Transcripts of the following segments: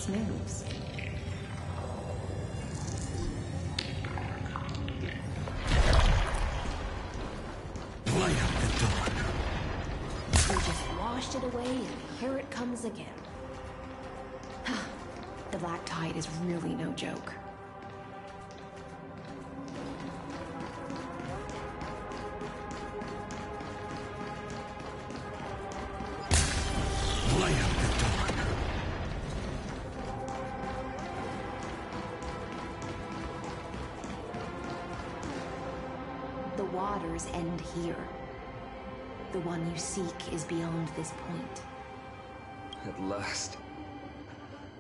famous moves. Light up the dawn. We just washed it away, and here it comes again. The Black Tide is really no joke. Light up the dawn. The waters end here. The one you seek is beyond this point. At last.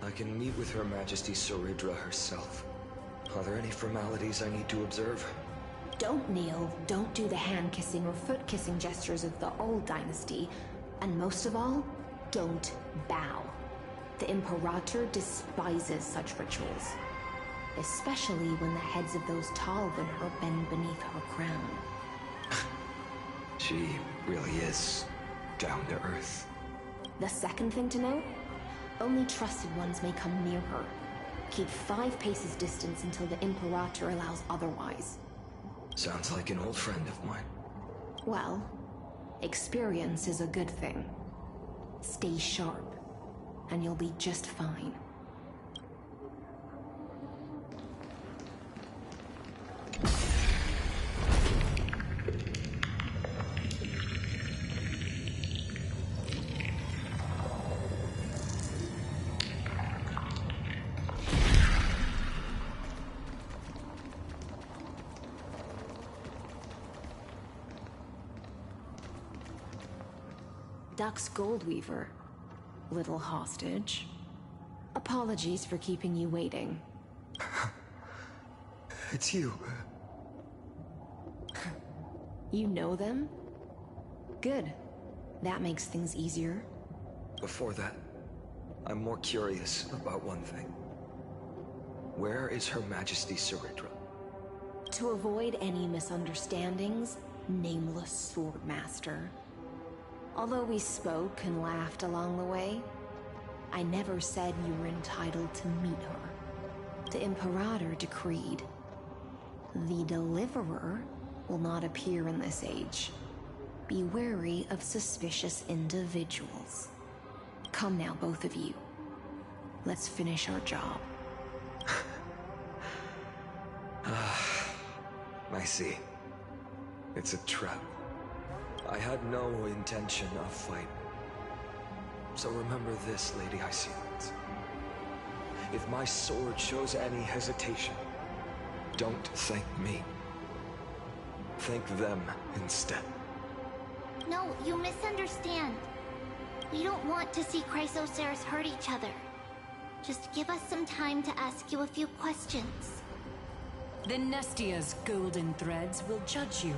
I can meet with Her Majesty Soridra herself. Are there any formalities I need to observe? Don't kneel, don't do the hand-kissing or foot-kissing gestures of the old dynasty, and most of all, don't bow. The Imperator despises such rituals, especially when the heads of those taller than her bend beneath her crown. She really is down to earth. The second thing to note, only trusted ones may come near her. Keep 5 paces distance until the Imperator allows otherwise. Sounds like an old friend of mine. Well, experience is a good thing. Stay sharp, and you'll be just fine. Duck's Goldweaver, little hostage. Apologies for keeping you waiting. It's you. You know them? Good. That makes things easier. Before that, I'm more curious about one thing. Where is Her Majesty Soridra? To avoid any misunderstandings, nameless Swordmaster. Although we spoke and laughed along the way, I never said you were entitled to meet her. The Imperator decreed. The Deliverer will not appear in this age. Be wary of suspicious individuals. Come now, both of you. Let's finish our job. I see. It's a trap. I had no intention of fighting. So remember this, Lady Hyacinth. If my sword shows any hesitation, don't thank me. Thank them instead. No, you misunderstand. We don't want to see Chrysoceres hurt each other. Just give us some time to ask you a few questions. The Nestia's golden threads will judge you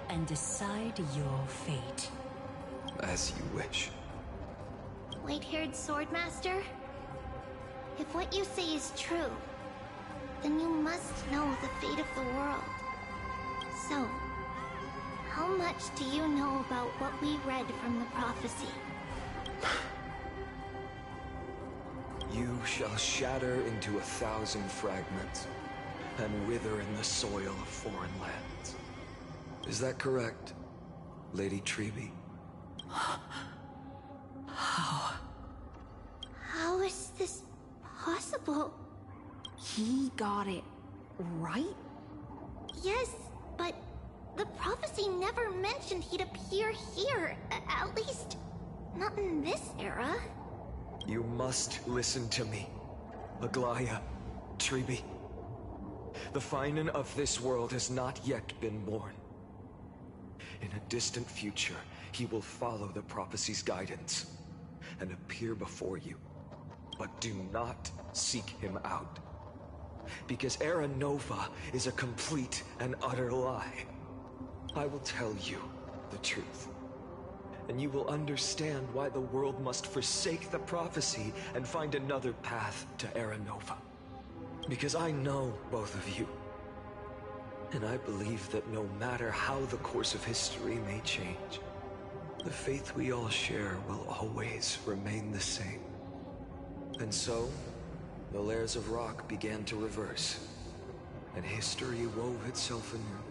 and decide your fate. As you wish. White-haired Swordmaster? If what you say is true, then you must know the fate of the world. So, how much do you know about what we read from the prophecy? You shall shatter into 1,000 fragments and wither in the soil of foreign lands. Is that correct, Lady Treby? How is this possible? He got it right? Yes, but the prophecy never mentioned he'd appear here. At least, not in this era. You must listen to me, Aglaya, Treby. The Finan of this world has not yet been born. In a distant future, he will follow the prophecy's guidance and appear before you. But do not seek him out. Because Era Nova is a complete and utter lie. I will tell you the truth. And you will understand why the world must forsake the prophecy and find another path to Era Nova. Because I know both of you. And I believe that no matter how the course of history may change, the faith we all share will always remain the same. And so, the layers of rock began to reverse, and history wove itself anew.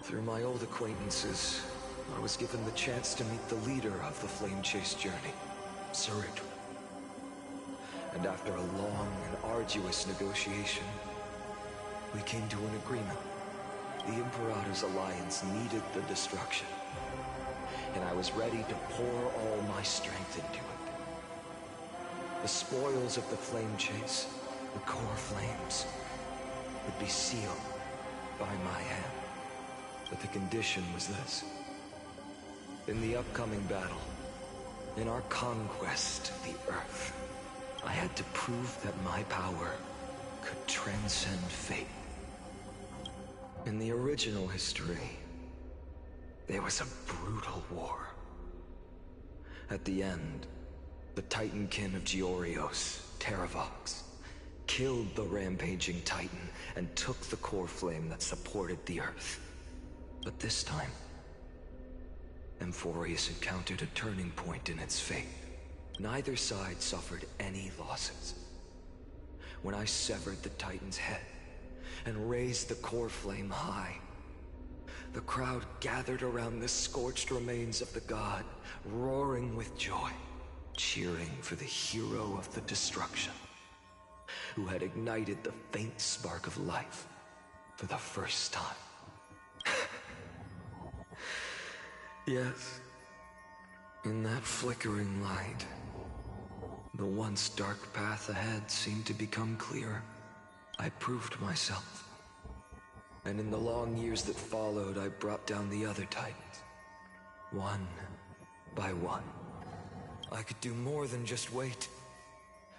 Through my old acquaintances, I was given the chance to meet the leader of the Flame Chase journey, Sarit. And after a long and arduous negotiation, we came to an agreement. The Imperator's alliance needed the destruction, and I was ready to pour all my strength into it. The spoils of the Flame Chase, the core flames, would be sealed by my hand. But the condition was this. In the upcoming battle, in our conquest of the Earth, I had to prove that my power could transcend fate. In the original history, there was a brutal war. At the end, the Titankin of Georios, Terravox, killed the rampaging Titan and took the core flame that supported the Earth. But this time, Amphorius encountered a turning point in its fate. Neither side suffered any losses. When I severed the Titan's head and raised the core flame high, the crowd gathered around the scorched remains of the god, roaring with joy, cheering for the hero of the destruction, who had ignited the faint spark of life for the first time. Yes, in that flickering light, the once dark path ahead seemed to become clearer. I proved myself. And in the long years that followed, I brought down the other Titans, one by one. I could do more than just wait.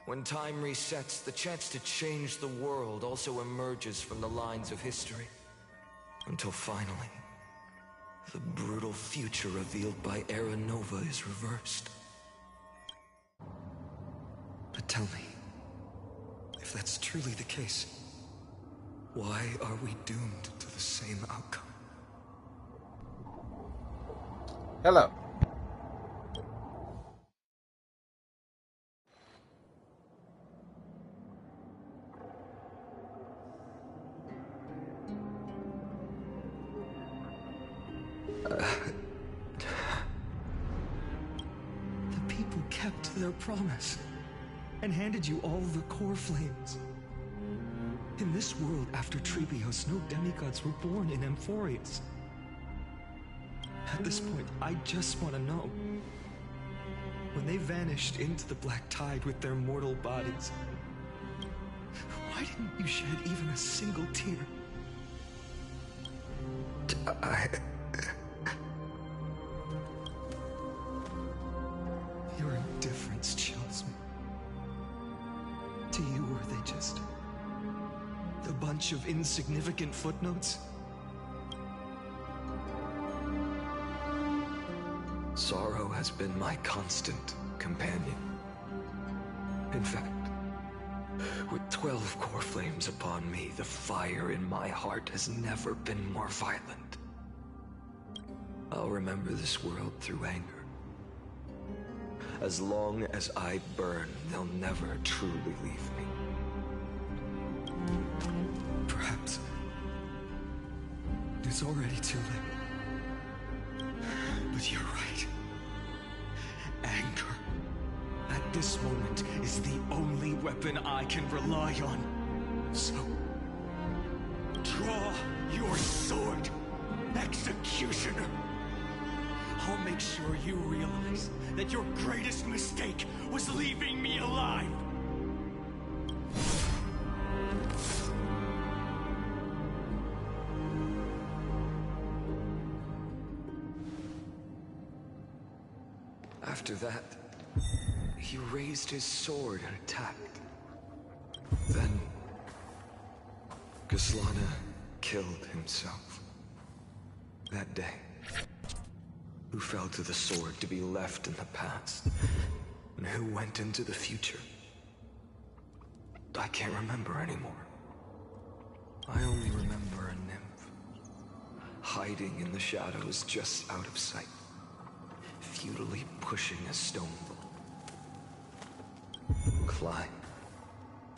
When time resets, the chance to change the world also emerges from the lines of history. Until finally, the brutal future revealed by Era Nova is reversed. But tell me, if that's truly the case, why are we doomed to the same outcome? Hello. The people kept their promise and handed you all the core flames. In this world after Trebios, no demigods were born in Amphorius. At this point, I just want to know. When they vanished into the black tide with their mortal bodies, why didn't you shed even a single tear? Your indifference chills me. To you, were they just a bunch of insignificant footnotes? Sorrow has been my constant companion. In fact, with 12 core flames upon me, the fire in my heart has never been more violent. I'll remember this world through anger. As long as I burn, they'll never truly leave me. Perhaps it's already too late. But you're right. Anger, at this moment, is the only weapon I can rely on. So, draw your sword, Executioner. I'll make sure you realize that your greatest mistake was leaving me alive. After that, he raised his sword and attacked. Then, Gislana killed himself. That day, who fell to the sword to be left in the past, and who went into the future, I can't remember anymore. I only remember a nymph, hiding in the shadows just out of sight, futilely pushing a stone ball. Climb,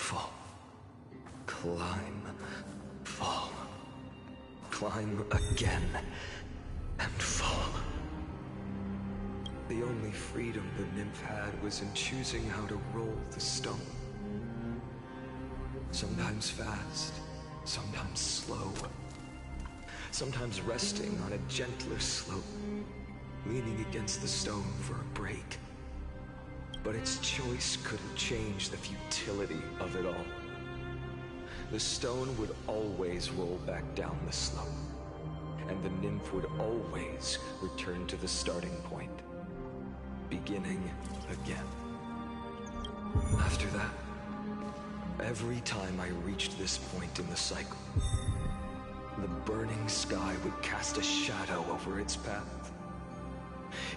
Fall. Climb. Fall. Climb again. And fall. The only freedom the nymph had was in choosing how to roll the stone. Sometimes fast, sometimes slow. Sometimes resting on a gentler slope, leaning against the stone for a break. But its choice couldn't change the futility of it all. The stone would always roll back down the slope, and the nymph would always return to the starting point, beginning again. After that, every time I reached this point in the cycle, the burning sky would cast a shadow over its path.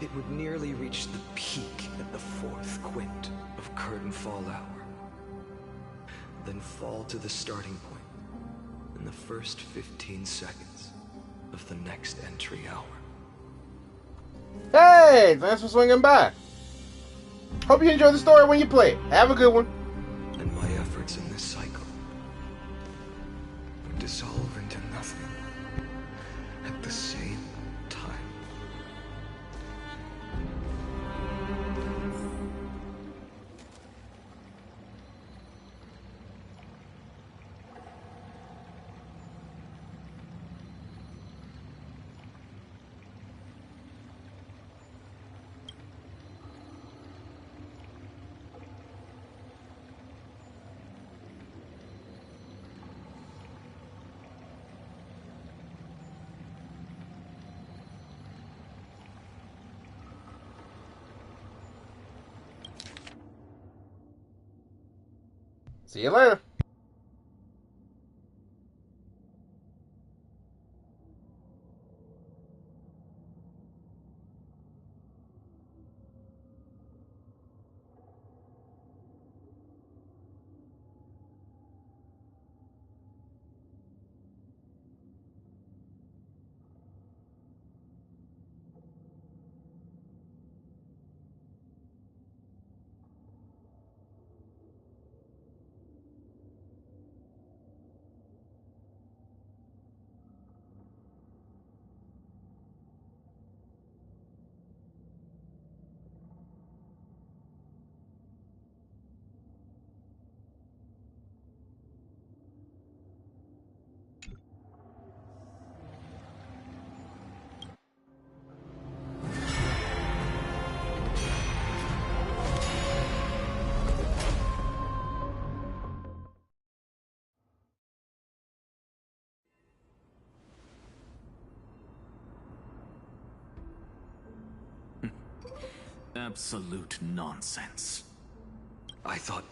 It would nearly reach the peak at the fourth quint of curtain fall hour, then fall to the starting point in the first 15 seconds of the next entry hour. Hey, thanks for swinging by. Hope you enjoy the story when you play it. Have a good one. And my efforts in this cycle would dissolve into nothing at the same time. See you later. Absolute nonsense. I thought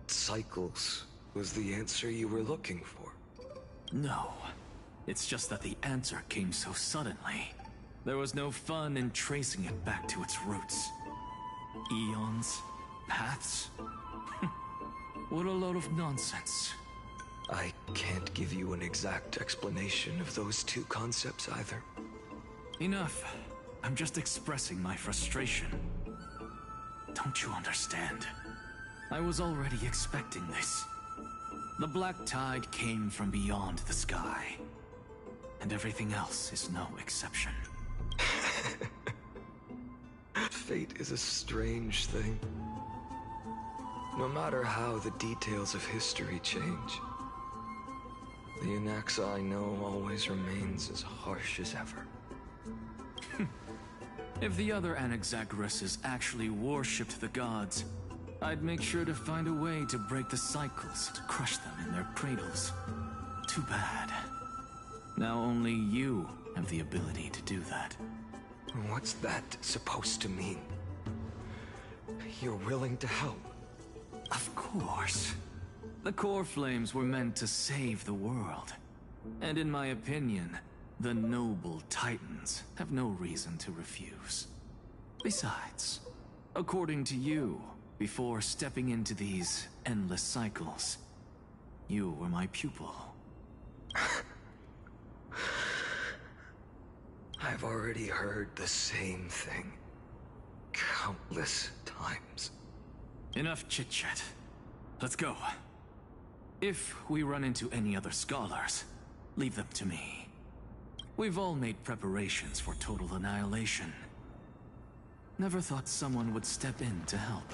cycles was the answer you were looking for. No. It's just that the answer came so suddenly. There was no fun in tracing it back to its roots. Eons? Paths? What a load of nonsense. I can't give you an exact explanation of those two concepts either. Enough. I'm just expressing my frustration. Don't you understand? I was already expecting this. The black tide came from beyond the sky. And everything else is no exception. Fate is a strange thing. No matter how the details of history change, the Anaxa I know always remains as harsh as ever. If the other Anaxagoras actually worshipped the gods, I'd make sure to find a way to break the cycles, to crush them in their cradles. Too bad. Now only you have the ability to do that. What's that supposed to mean? You're willing to help? Of course. The core flames were meant to save the world. And in my opinion, the noble Titans have no reason to refuse. Besides, according to you, before stepping into these endless cycles, you were my pupil. I've already heard the same thing countless times. Enough chit-chat. Let's go. If we run into any other scholars, leave them to me. We've all made preparations for total annihilation. Never thought someone would step in to help.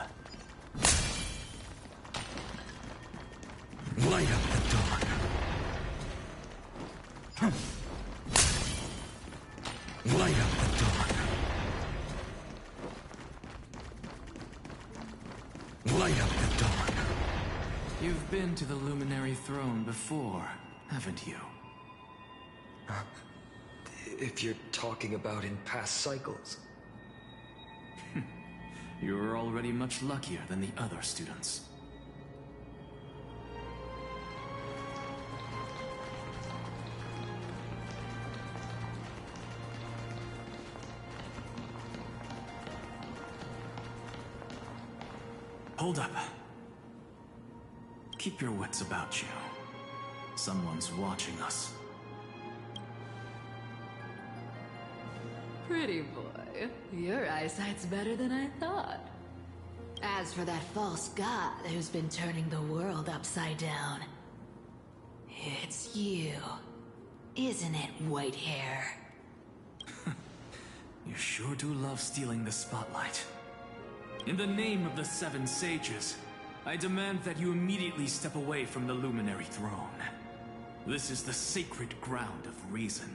Light up the dawn. Light up the dawn. Light up the dawn. You've been to the Luminary Throne before, haven't you? If you're talking about in past cycles. You're already much luckier than the other students. Hold up. Keep your wits about you. Someone's watching us. Pretty boy, your eyesight's better than I thought. As for that false god who's been turning the world upside down, it's you, isn't it, white hair? You sure do love stealing the spotlight. In the name of the Seven Sages, I demand that you immediately step away from the Luminary Throne. This is the sacred ground of reason,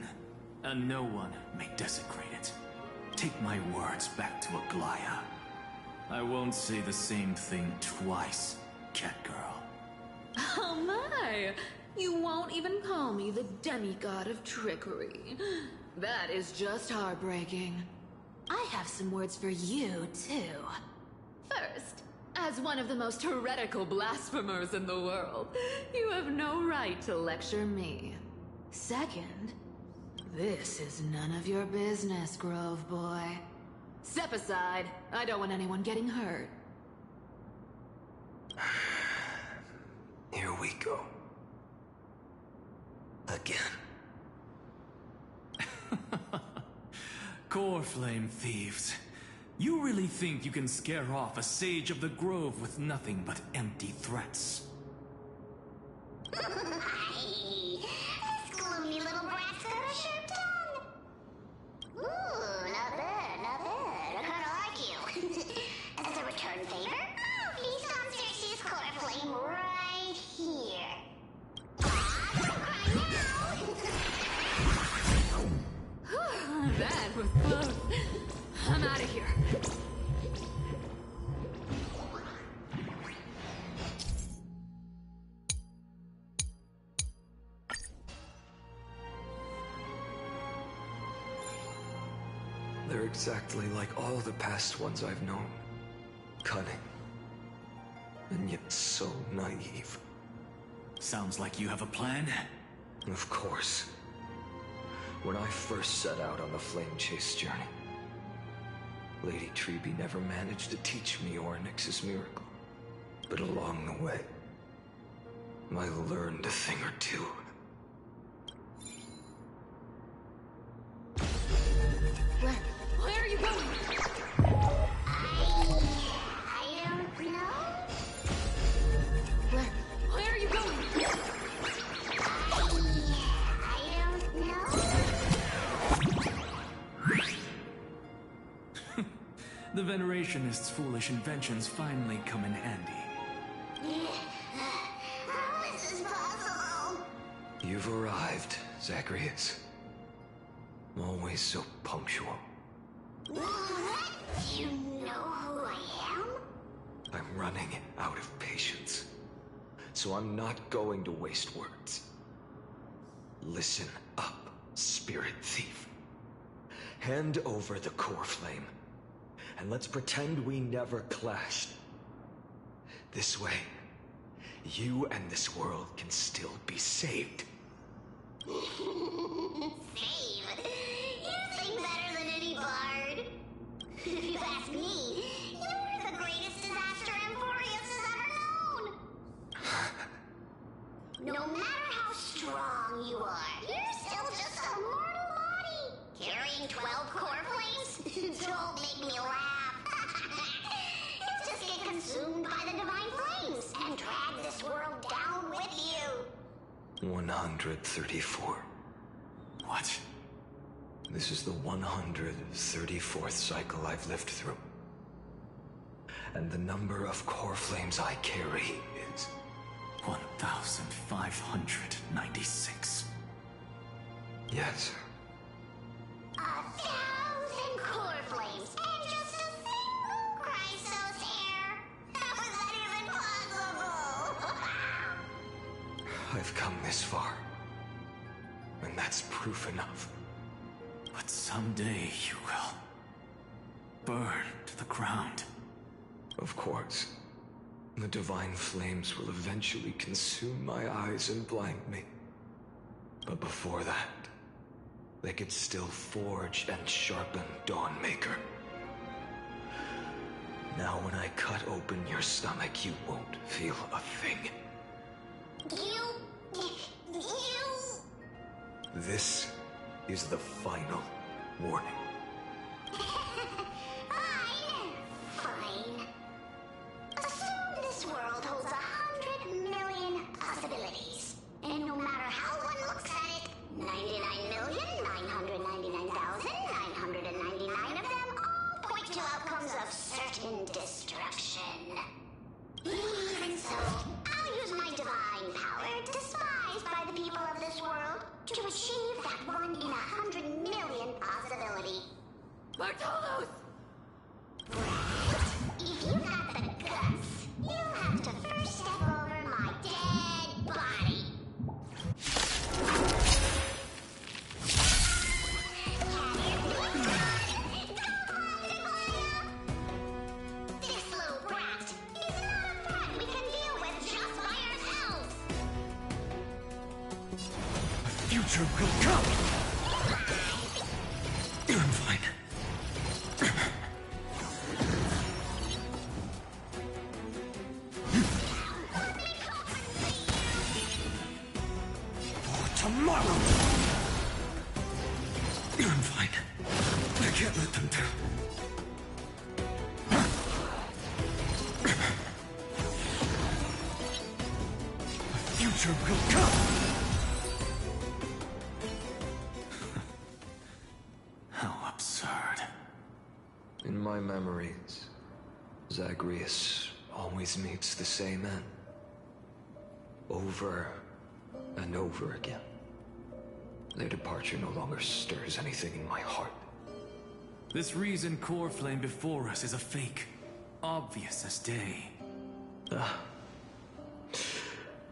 and no one may desecrate it. Take my words back to Aglaya. I won't say the same thing twice, Catgirl. Oh my! You won't even call me the demigod of trickery. That is just heartbreaking. I have some words for you, too. First, as one of the most heretical blasphemers in the world, you have no right to lecture me. Second, this is none of your business, Grove Boy. Step aside. I don't want anyone getting hurt. Here we go. Again. Core Flame thieves. You really think you can scare off a sage of the Grove with nothing but empty threats? This gloomy little brat's got a sharp tongue. Ooh, not bad, not bad. I kinda like you. As a return favor, please come search this core flame right here. That was close. I'm out of here. They're exactly like all the past ones I've known. Cunning. And yet so naive. Sounds like you have a plan? Of course. When I first set out on the Flame Chase journey, Lady Treby never managed to teach me Orynyx's miracle. But along the way, I learned a thing or two. Where are you going? I don't know. Where are you going? I don't know. The Venerationists' foolish inventions finally come in handy. How is this possible? You've arrived, Zacharias. Always so punctual. What? You know who I am? I'm running out of patience. So I'm not going to waste words. Listen up, Spirit Thief. Hand over the core flame, and let's pretend we never clashed. This way, you and this world can still be saved. Save? You sing better than any bard. If you ask me, you're the greatest disaster Emporius has ever known. No matter how strong you are, you're still just a mortal body. Carrying 12 core flames? Don't make me laugh. You just get consumed by the divine flames and drag this world down with you. 134. What? This is the 134th cycle I've lived through. And the number of core flames I carry is 1,596. Yes. 1,000 core flames and just a single Chrysos hair. How is that even possible? I've come this far. And that's proof enough. But someday you will burn to the ground. Of course. The divine flames will eventually consume my eyes and blind me. But before that, they could still forge and sharpen Dawnmaker. Now when I cut open your stomach, you won't feel a thing. You... This is the final warning. Fine. Assume this world holds 100 million possibilities. And no matter how one looks at it, 99,999,999 of them all point to outcomes of certain destruction. Even so, I'll use my divine power, despised by the people of this world, to achieve that 1 in 100 million possibility. Bartolos! If you've got the guts, you'll have to first step over my dead body. This little brat is not a threat we can deal with just by ourselves. Future will come! I'm fine. For tomorrow! I'm fine. I can't let them down. The future will come! How absurd. In my memories, Zagreus always meets the same end. Over and over again. Their departure no longer stirs anything in my heart. This reason core flame before us is a fake. Obvious as day.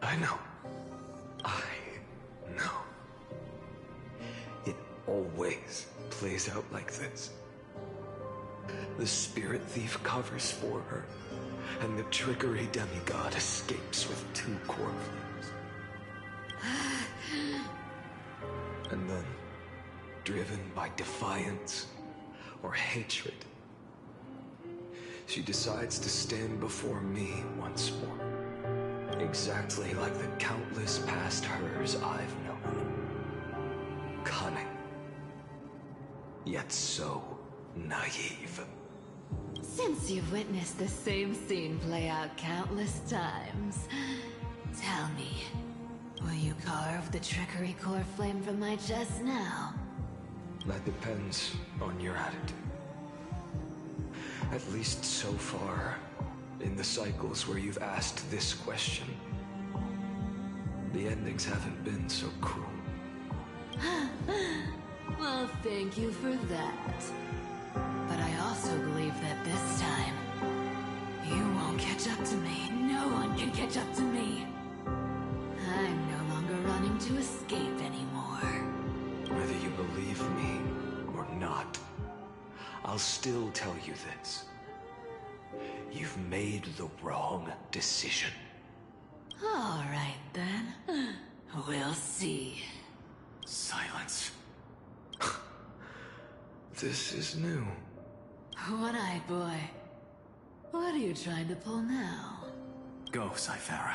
I know. I know. It always plays out like this. The spirit thief covers for her, and the trickery demigod escapes with 2 core flames. And then, driven by defiance or hatred, she decides to stand before me once more. Exactly like the countless past hers I've known. Cunning. Yet so naive. Since you've witnessed the same scene play out countless times, tell me, will you carve the trickery core flame from my chest now? That depends on your attitude. At least so far, in the cycles where you've asked this question, the endings haven't been so cruel. Well, thank you for that. But I also believe that this time, you won't catch up to me. No one can catch up to me. I'm no longer running to escape anymore. Whether you believe me or not, I'll still tell you this. You've made the wrong decision. All right, then. We'll see. Silence. This is new. One-eyed boy. What are you trying to pull now? Go, Cyphera.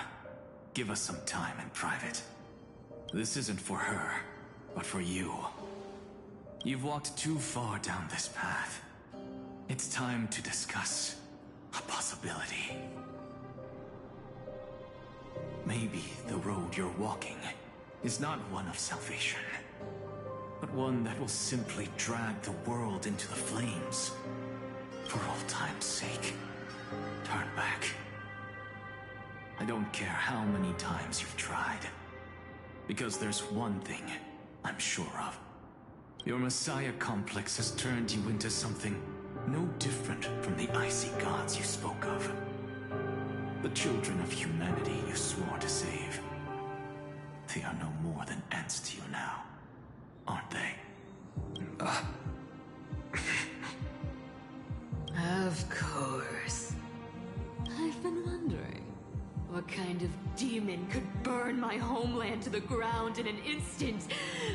Give us some time in private. This isn't for her, but for you. You've walked too far down this path. It's time to discuss a possibility. Maybe the road you're walking is not one of salvation, but one that will simply drag the world into the flames. For all time's sake, turn back. I don't care how many times you've tried, because there's one thing I'm sure of. Your Messiah complex has turned you into something no different from the icy gods you spoke of. The children of humanity you swore to save. They are no more than ants to you now, aren't they? Of course. I've been wondering, what kind of demon could burn my homeland to the ground in an instant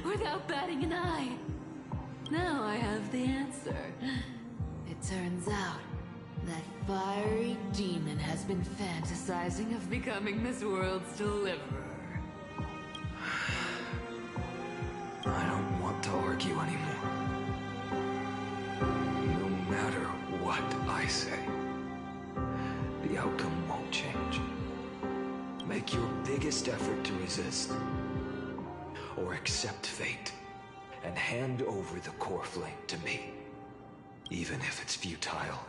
without batting an eye? Now I have the answer. It turns out that fiery demon has been fantasizing of becoming this world's deliverer. I don't want to argue anymore. No matter what I say, the outcome won't change. Make your biggest effort to resist, or accept fate, and hand over the core flame to me. Even if it's futile,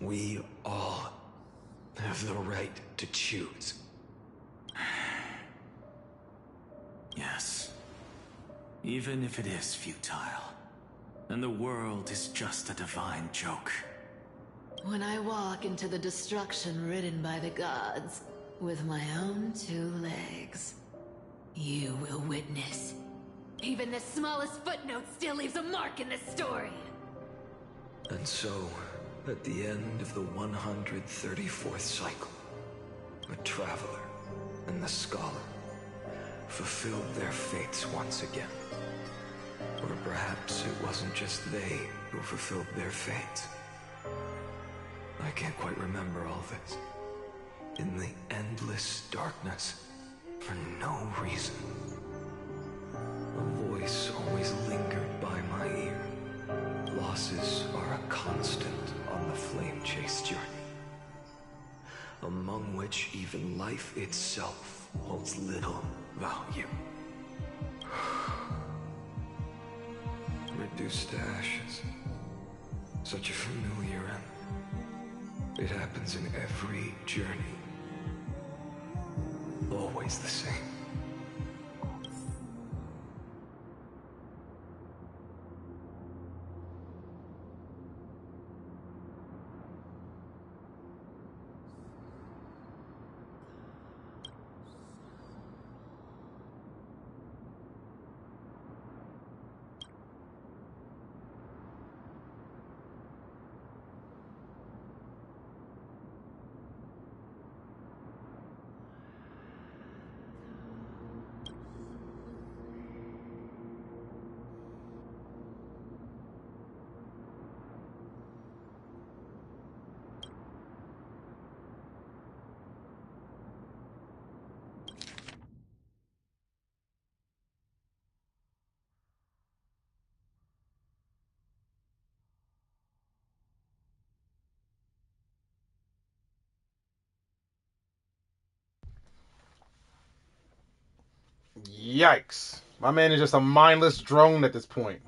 we all have the right to choose. Yes. Even if it is futile, and the world is just a divine joke. When I walk into the destruction ridden by the gods, with my own 2 legs, you will witness. Even the smallest footnote still leaves a mark in this story. And so, at the end of the 134th cycle, the Traveler and the Scholar fulfilled their fates once again. Or perhaps it wasn't just they who fulfilled their fates. I can't quite remember all this. In the endless darkness, for no reason, a voice always lingered by my ear. Losses are a constant on the flame chase journey, among which even life itself holds little value. Reduced to ashes. Such a familiar end. It happens in every journey. Always the same. Yikes. My man is just a mindless drone at this point.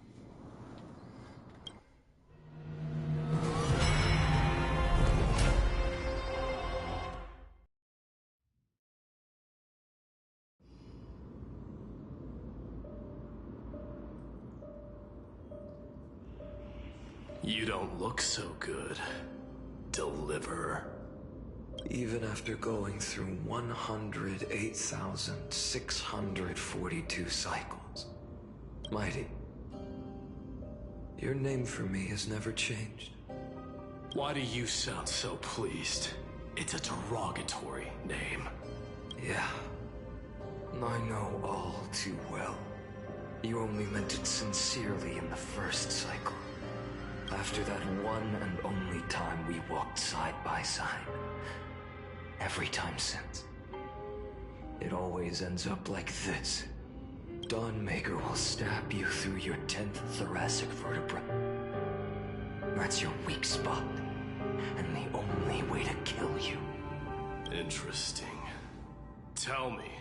You don't look so good, Deliverer. Even after going through 108,642 cycles. Mighty, your name for me has never changed. Why do you sound so pleased? It's a derogatory name. Yeah, I know all too well. You only meant it sincerely in the first cycle. After that one and only time we walked side by side. Every time since. It always ends up like this. Dawnmaker will stab you through your 10th thoracic vertebra. That's your weak spot, and the only way to kill you. Interesting. Tell me,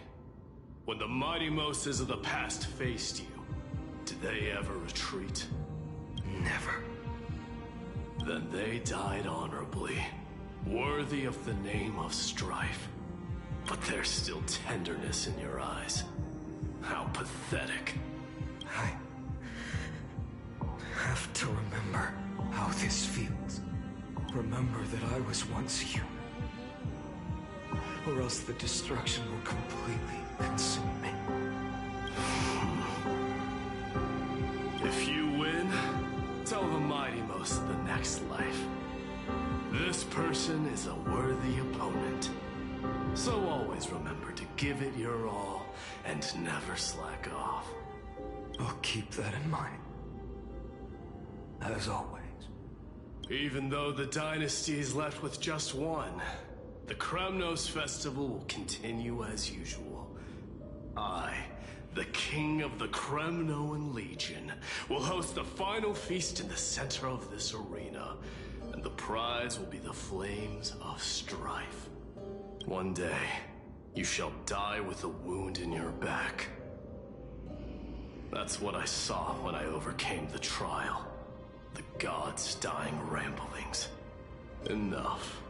When the mighty Moses of the past faced you, did they ever retreat? Never. Then they died honorably, worthy of the name of strife. But there's still tenderness in your eyes. How pathetic. I have to remember how this feels. Remember that I was once human. Or else the destruction will completely consume me. If you win, tell the mighty most of the next life. This person is a worthy opponent. So always remember to give it your all and never slack off. I'll keep that in mind. As always. Even though the dynasty is left with just one, the Kremnos festival will continue as usual. I, the king of the Kremnoan Legion, will host the final feast in the center of this arena, and the prize will be the flames of strife. One day, you shall die with a wound in your back. That's what I saw when I overcame the trial. The gods' dying ramblings. Enough.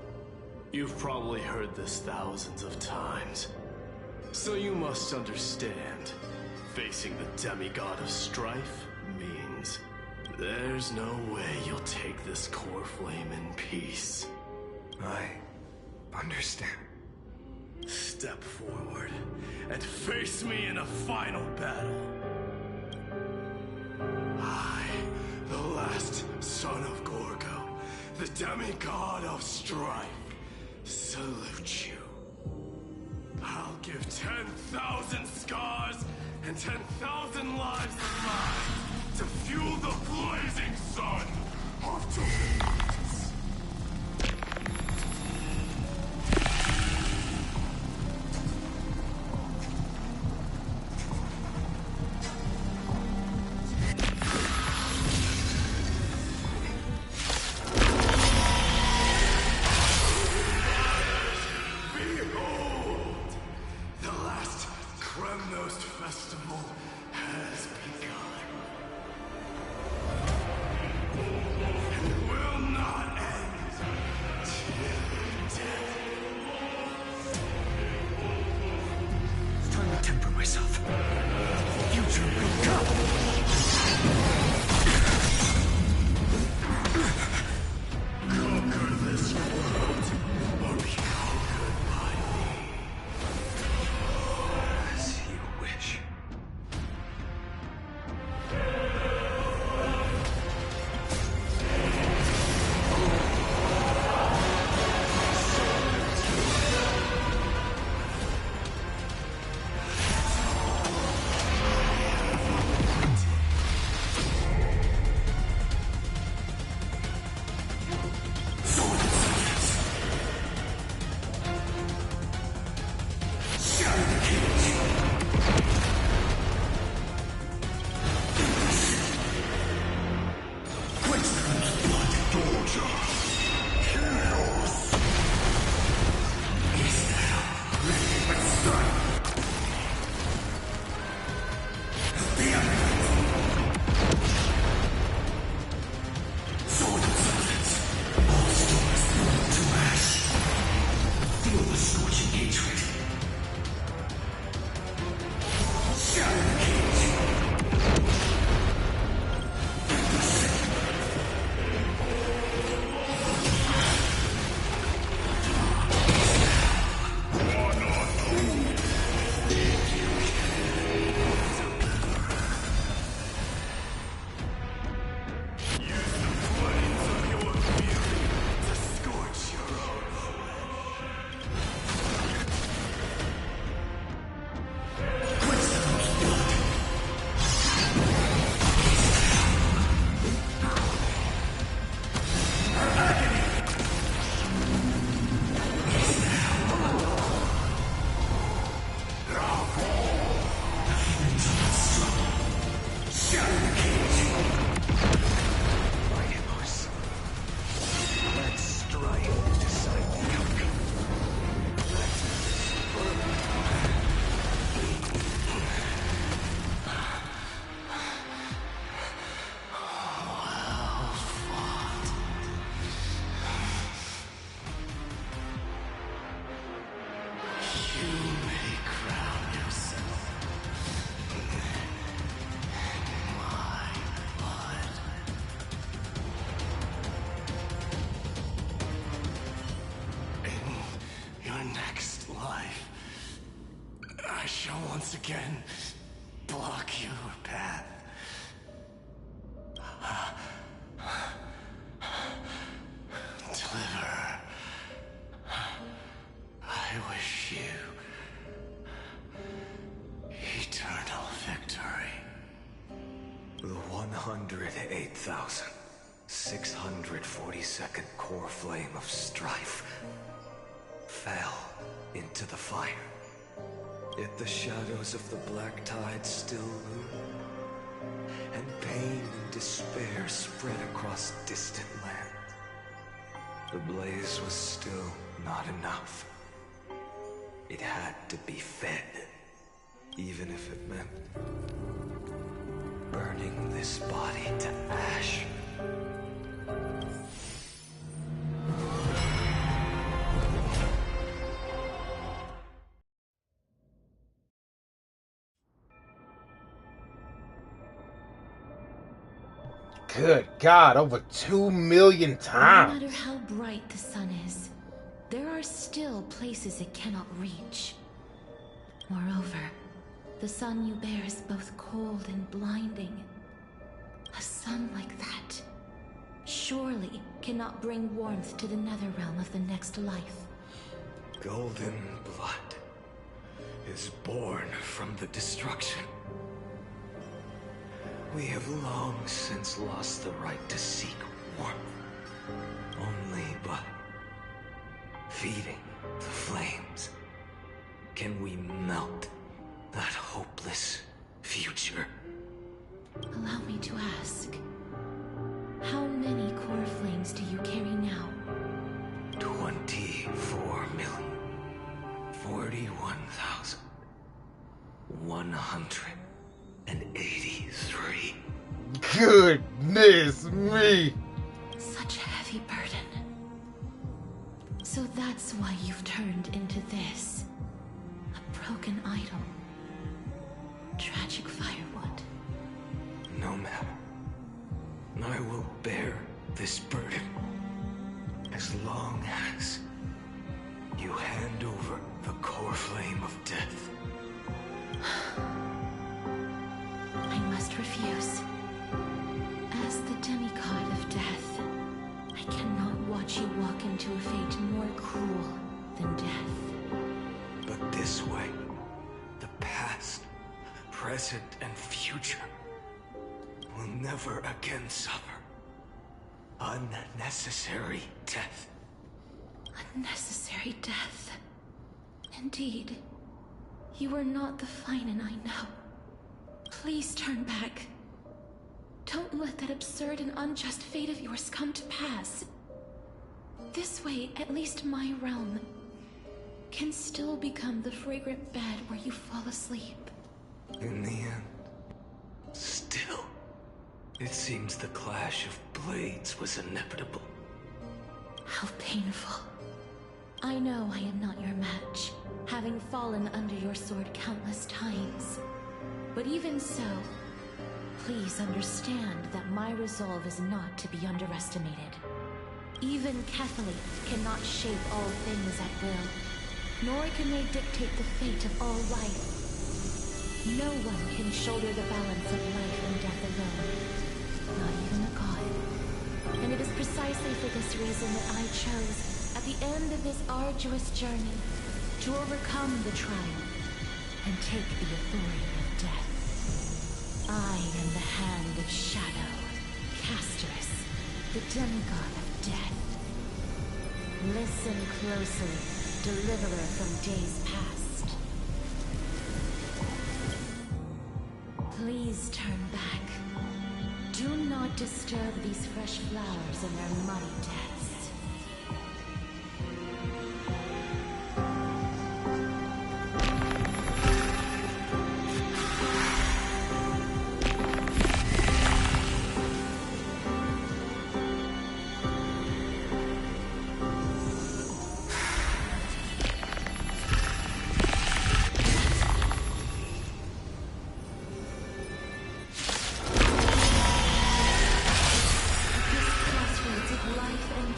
You've probably heard this thousands of times. So you must understand, facing the demigod of strife means there's no way you'll take this core flame in peace. I understand. Step forward and face me in a final battle. I, the last son of Gorgo, the demigod of strife, salute you. I'll give 10,000 scars and 10,000 lives of mine to fuel the blazing sun of deliverance. The last Kremnos festival has begun. once again block your path. Deliver. I wish you eternal victory. The 108,642nd core flame of strife fell into the fire. Yet the shadows of the black tide still loom, and pain and despair spread across distant lands. The blaze was still not enough. It had to be fed, even if it meant burning this body to ash. Good God, over 2 million No times. matter how bright the sun is, there are still places it cannot reach. Moreover, the sun you bear is both cold and blinding. A sun like that surely cannot bring warmth to the nether realm of the next life. Golden blood is born from the destruction. We have long since lost the right to seek warmth. Only by feeding the flames can we melt that hopeless future. Allow me to ask, how many core flames do you carry now? 24,041,183. Goodness me. Such a heavy burden. So that's why you've turned into this. A broken idol. Tragic firewood. No matter. I will bear this burden as long as you hand over the core flame of death. I must refuse. As the demigod of death, I cannot watch you walk into a fate more cruel than death. But this way, the past, present, and future will never again suffer unnecessary death. Unnecessary death. Indeed. You are not the Finan I know. Please turn back. Don't let that absurd and unjust fate of yours come to pass. This way, at least my realm can still become the fragrant bed where you fall asleep. In the end, still, it seems the clash of blades was inevitable. How painful. I know I am not your match, having fallen under your sword countless times. But even so, please understand that my resolve is not to be underestimated. Even Catholic cannot shape all things at will, nor can they dictate the fate of all life. No one can shoulder the balance of life and death alone, not even a god. And it is precisely for this reason that I chose, at the end of this arduous journey, to overcome the trial and take the authority of death. I am the hand of shadow, Casterus, the demigod of death. Listen closely, deliverer from days past. Please turn back. Do not disturb these fresh flowers in their muddy deaths. This crossroads of life and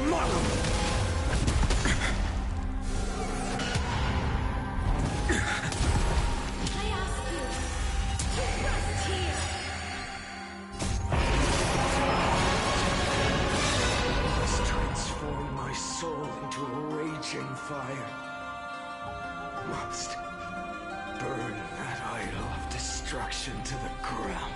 Must transform my soul into a raging fire. Must burn that idol of destruction to the ground.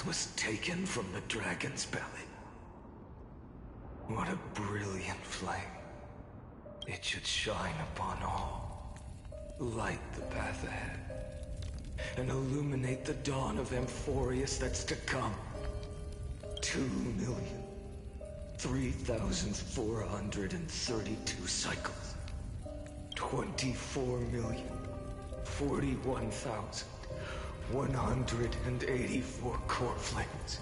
Was taken from the dragon's belly. What a brilliant flame. It should shine upon all, light the path ahead, and illuminate the dawn of Amphorius that's to come. 2,003,432 cycles. 24,041,184 core flames.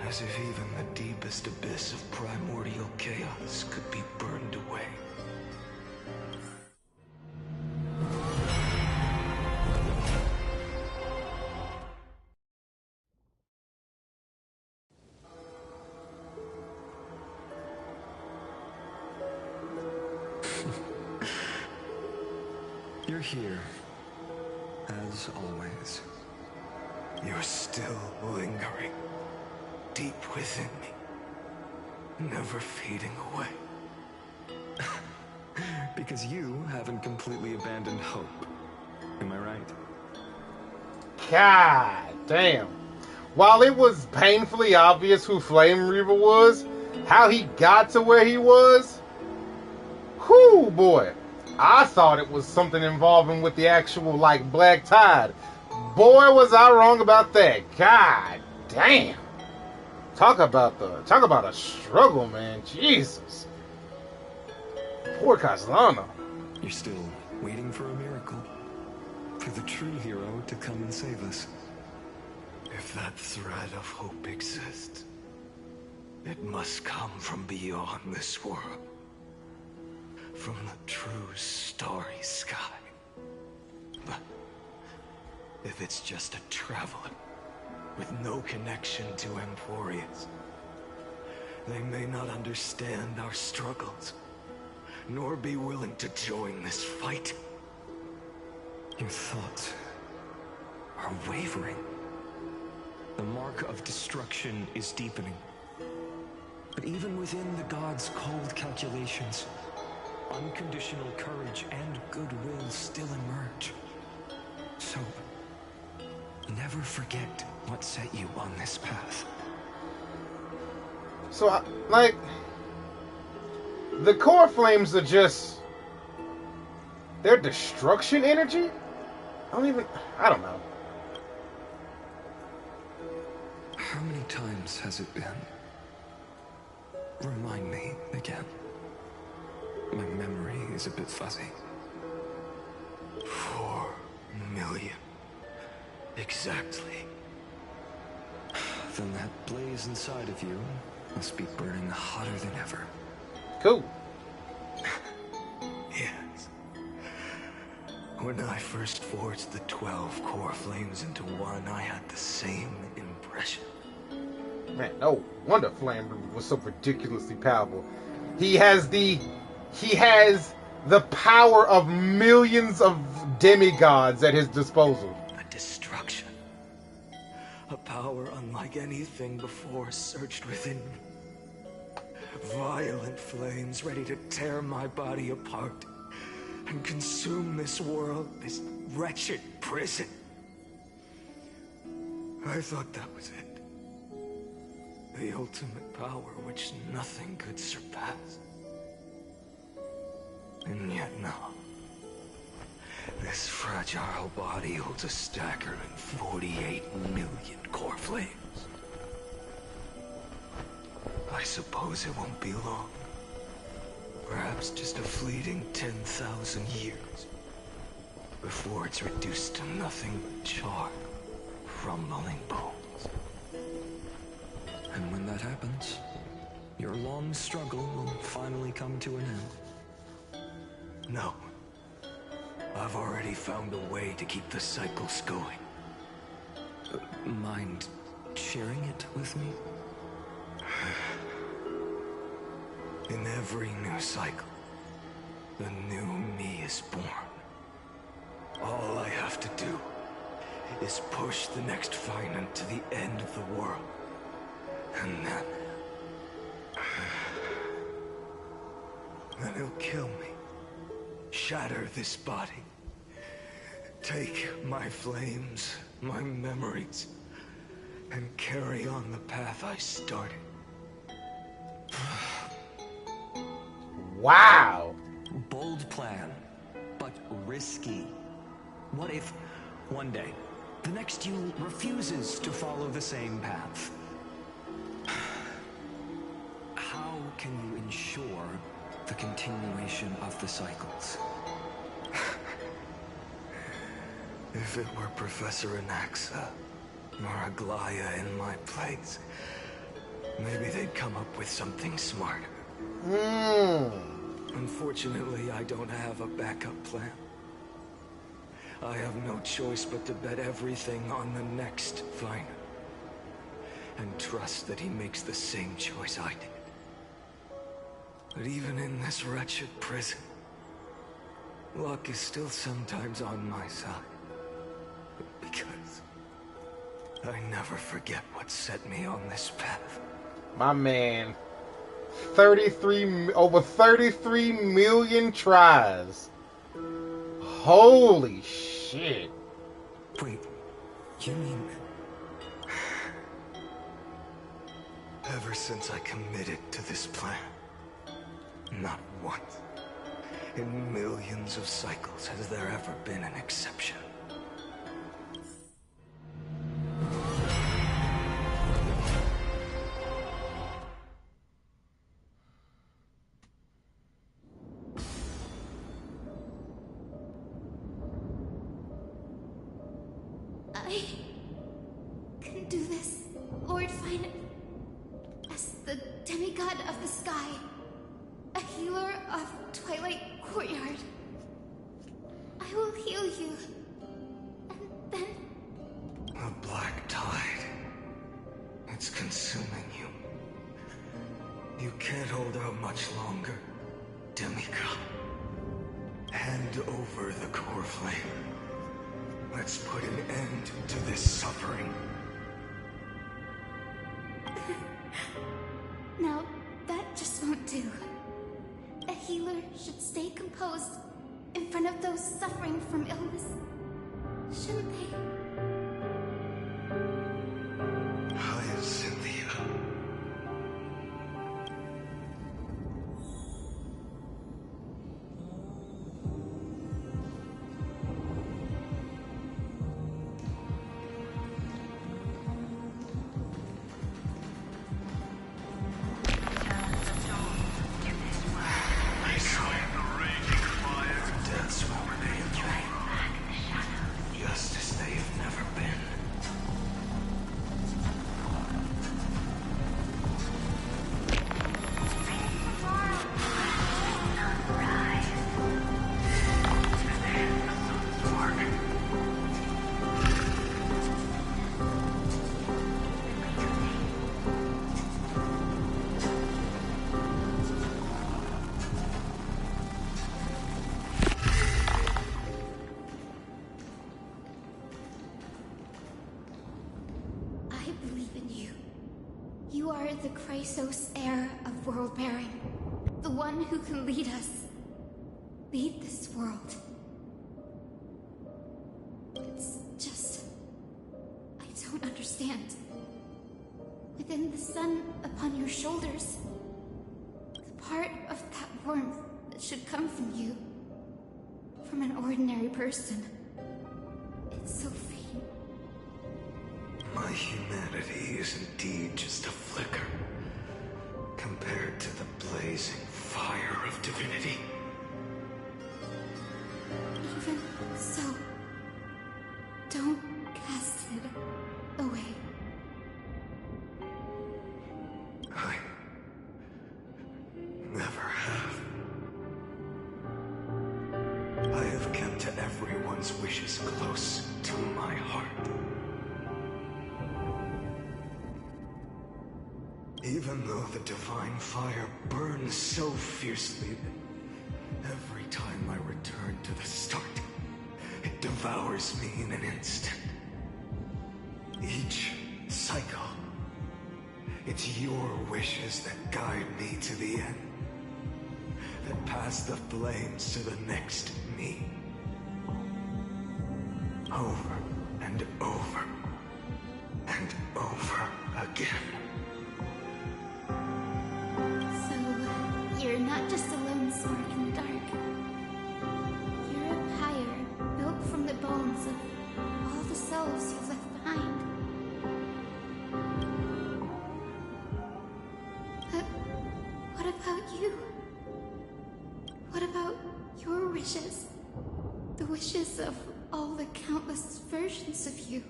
As if even the deepest abyss of primordial chaos could be burned away. You're here, as always. You're still lingering, deep within me, never fading away. Because you haven't completely abandoned hope. Am I right? God damn. While it was painfully obvious who Flame Reaver was, how he got to where he was, whoo boy. I thought it was something involving with the actual, like, Black Tide. Boy, was I wrong about that. God damn. Talk about a struggle, man. Jesus. Poor Caslana. You're still waiting for a miracle. For the true hero to come and save us. If that thread of hope exists, it must come from beyond this world. From the true starry sky. But if it's just a traveler with no connection to Amphorius, they may not understand our struggles, nor be willing to join this fight. Your thoughts are wavering. The mark of destruction is deepening. But even within the gods' cold calculations, unconditional courage and goodwill still emerge. So, never forget what set you on this path. So, like, the core flames are just, they're destruction energy? I don't know. How many times has it been? Remind me again. My memory is a bit fuzzy. 4 million. Exactly. Then that blaze inside of you must be burning hotter than ever. Cool. Yes. When I first forged the 12 core flames into one, I had the same impression. Man, no wonder Flame Reaver was so ridiculously powerful. He has the power of millions of demigods at his disposal. A destruction. A power unlike anything before surged within me. Violent flames ready to tear my body apart and consume this world, this wretched prison. I thought that was it. The ultimate power which nothing could surpass. And yet no. This fragile body holds a staggering 48 million core flames. I suppose it won't be long. Perhaps just a fleeting 10,000 years. Before it's reduced to nothing but charred, crumbling bones. And when that happens, your long struggle will finally come to an end. No. I've already found a way to keep the cycles going. Mind sharing it with me? In every new cycle, the new me is born. All I have to do is push the next finite to the end of the world. And then he'll kill me. Shatter this body. Take my flames, my memories, and carry on the path I started. Wow. Bold plan, but risky. What if, one day, the next you refuses to follow the same path? How can you ensure the continuation of the cycles? If it were Professor Anaxa or Aglaya in my place, maybe they'd come up with something smarter. Unfortunately, I don't have a backup plan. I have no choice but to bet everything on the next fighter. And trust that he makes the same choice I did. But even in this wretched prison, luck is still sometimes on my side. Because I never forget what set me on this path. My man. Over 33 million tries. Holy shit. Wait, you mean... Ever since I committed to this plan, not once, in millions of cycles, has there ever been an exception. I can do this, Lord Fine. As the demigod of the sky, a healer of Twilight Courtyard. I will heal you, and then... A black tide. It's consuming you. You can't hold out much longer, demigod. Hand over the core flame. Let's put an end to this suffering. Now, that just won't do. A healer should stay composed in front of those suffering from illness. Shouldn't they? Cynthia. Just as they have believe in you. You are the Chrysos heir of world bearing. The one who can lead us. Lead this world. It's just... I don't understand. Within the sun upon your shoulders, the part of that warmth that should come from you, from an ordinary person, it's so faint. My humanity is indeed just a flicker compared to the blazing fire of divinity. Even so, don't cast it away. I never have. I have kept everyone's wishes close to my heart. Even though the divine fire burns so fiercely that every time I return to the start, it devours me in an instant. Each cycle, it's your wishes that guide me to the end, that pass the flames to the next me. Over and over and over again. So, you're not just a lone spark in the dark. You're a pyre built from the bones of all the selves you've left behind. But what about you? What about your wishes? The wishes of all the countless versions of you.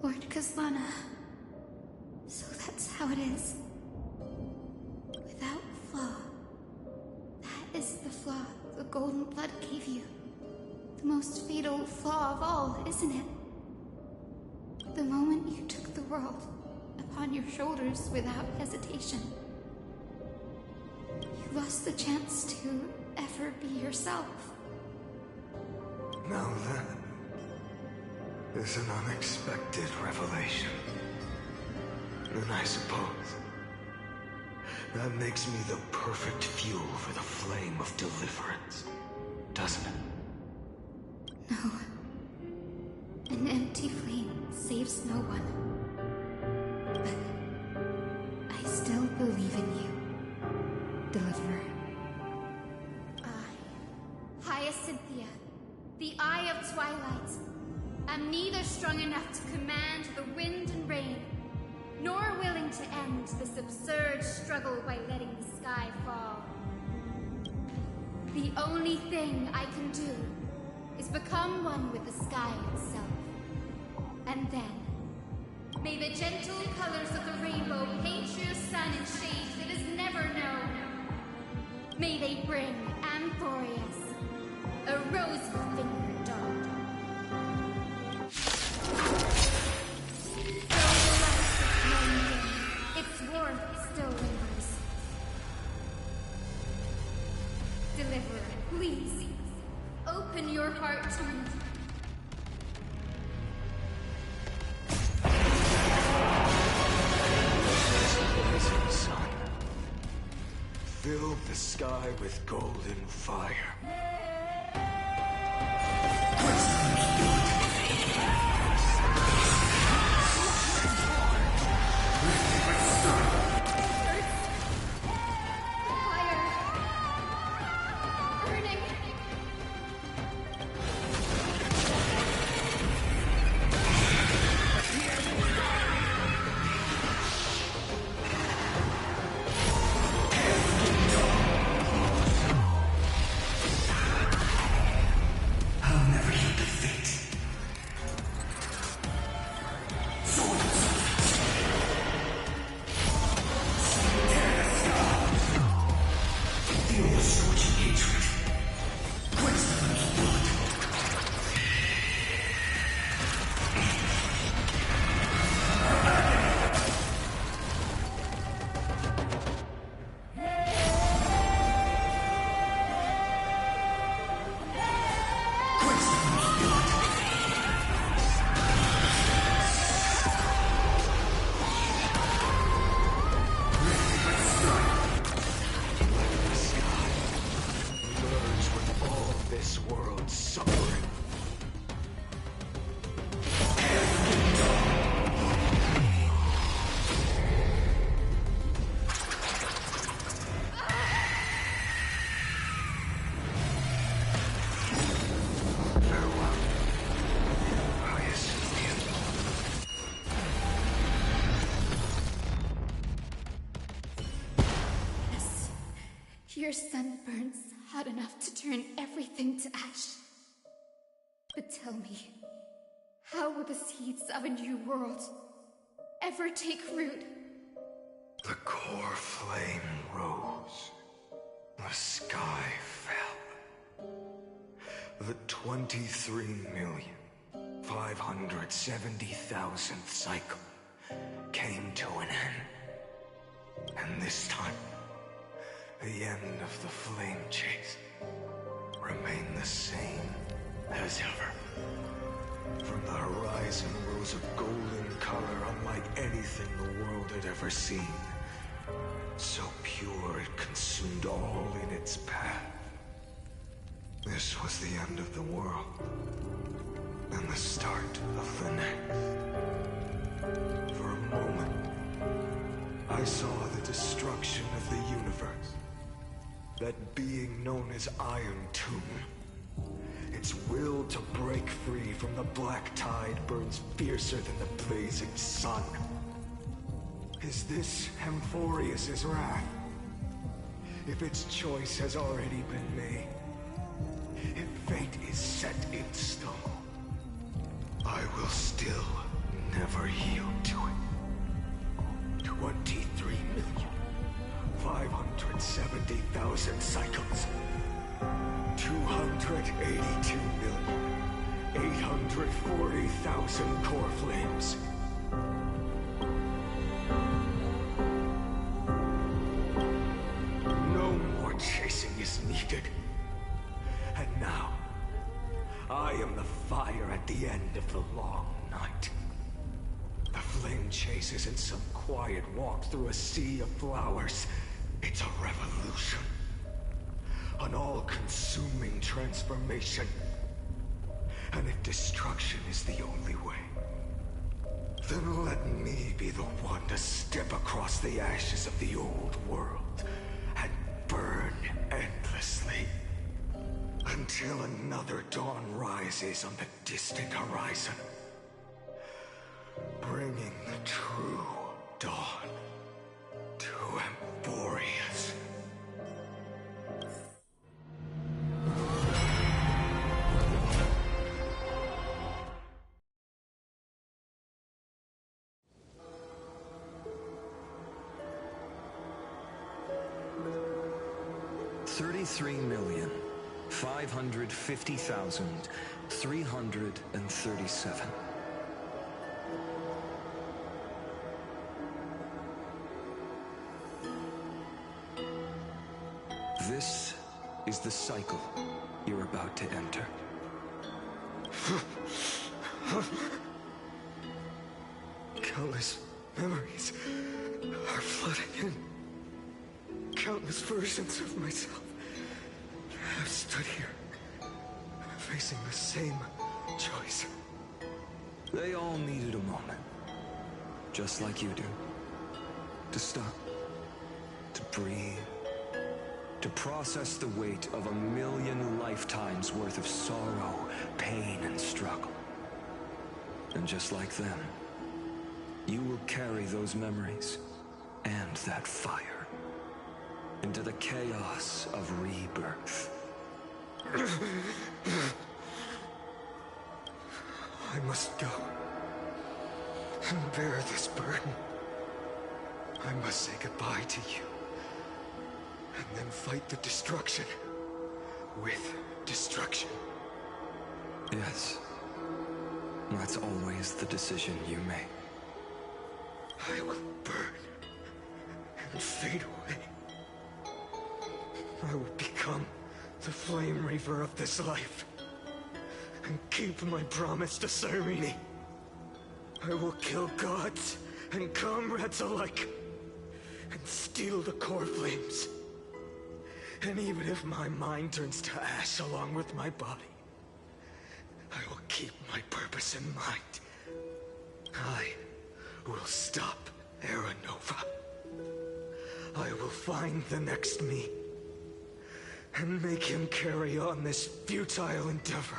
Lord Kazlana. So that's how it is. Without flaw. That is the flaw the golden blood gave you. The most fatal flaw of all, isn't it? The moment you took the world upon your shoulders without hesitation. You lost the chance to ever be yourself. Now that is an unexpected revelation. And I suppose that makes me the perfect fuel for the flame of deliverance, doesn't it? No. An empty flame saves no one. But I still believe in you, Deliverer. I, Hyacinthia, the Eye of Twilight, am neither strong enough to command the wind and rain, nor willing to end this absurd struggle by letting the sky fall. The only thing I can do is become one with the sky itself. And then, may the gentle colors of the rainbow paint your sun in shades it has never known. May they bring Amphorius, a rose-fingered dog. Its warmth still lingers. Deliverer, please, open your heart to me. Blazing sun. Fill the sky with golden fire. this world's suffering. Your sunburn's hot enough to turn everything to ash. But tell me, how will the seeds of a new world ever take root? The core flame rose. The sky fell. The 23,570,000th cycle came to an end. And this time, the end of the flame chase remained the same as ever. From the horizon rose a golden color unlike anything the world had ever seen. So pure it consumed all in its path. This was the end of the world, and the start of the next. For a moment, I saw the destruction of the universe. That being known as Iron Tomb. Its will to break free from the black tide burns fiercer than the blazing sun. Is this Amphorius's wrath? If its choice has already been made, if fate is set in stone, I will still never yield to it. 23,570,000 cycles. 282,840,000 core flames. No more chasing is needed. And now, I am the fire at the end of the long night. The flame chase isn't some quiet walk through a sea of flowers. It's a revolution. An all-consuming transformation. And if destruction is the only way, then let me be the one to step across the ashes of the old world and burn endlessly until another dawn rises on the distant horizon, bringing the true dawn to Amphorius. $33,550,337. This is the cycle you're about to enter. Countless memories are flooding in. Countless versions of myself have stood here, facing the same choice. They all needed a moment, just like you do. To stop, to breathe, to process the weight of 1,000,000 lifetimes worth of sorrow, pain, and struggle. And just like them, you will carry those memories and that fire into the chaos of rebirth. I must go and bear this burden. I must say goodbye to you, and then fight the destruction with destruction. Yes, that's always the decision you make. I will burn and fade away. I will become the flame reaver of this life and keep my promise to Sermini. I will kill gods and comrades alike and steal the core flames And even if my mind turns to ash along with my body, I will keep my purpose in mind. I will stop Era Nova. I will find the next me and make him carry on this futile endeavor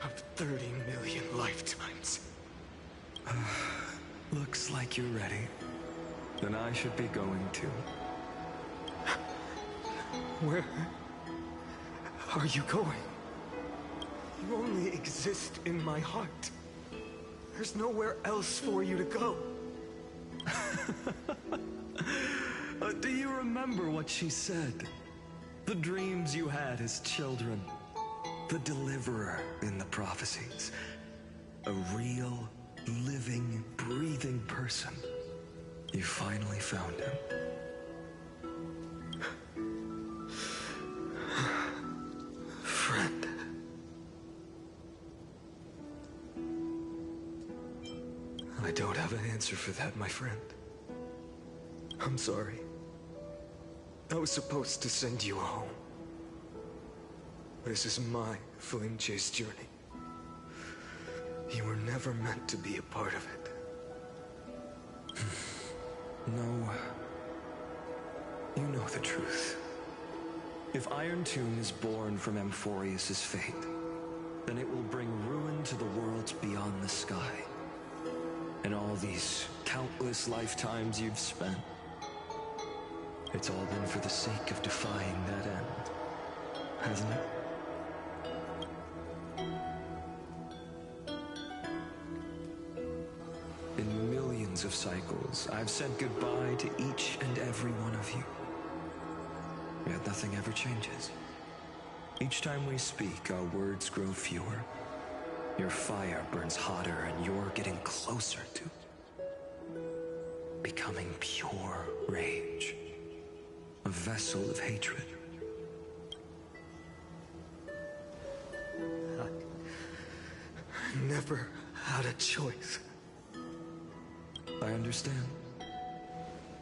of 30 million lifetimes. Looks like you're ready. Then I should be going too. Where are you going? You only exist in my heart. There's nowhere else for you to go. Do you remember what she said? The dreams you had as children. The deliverer in the prophecies. A real, living, breathing person. You finally found him. Friend. I don't have an answer for that, my friend. I'm sorry. I was supposed to send you home. This is my flame chase journey. You were never meant to be a part of it. No. You know the truth. If Iron Tomb is born from Amphorius' fate, then it will bring ruin to the worlds beyond the sky. And all these countless lifetimes you've spent, it's all been for the sake of defying that end, hasn't it? In millions of cycles, I've said goodbye to each and every one of you. Yet nothing ever changes. Each time we speak, our words grow fewer. Your fire burns hotter, and you're getting closer to becoming pure rage. A vessel of hatred. I never had a choice. I understand.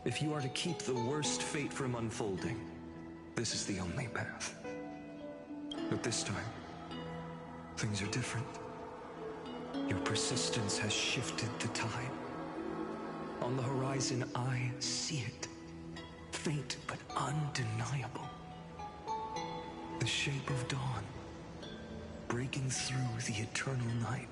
If you are to keep the worst fate from unfolding, this is the only path. But this time, things are different. Your persistence has shifted the tide. On the horizon, I see it. Faint but undeniable. The shape of dawn, breaking through the eternal night.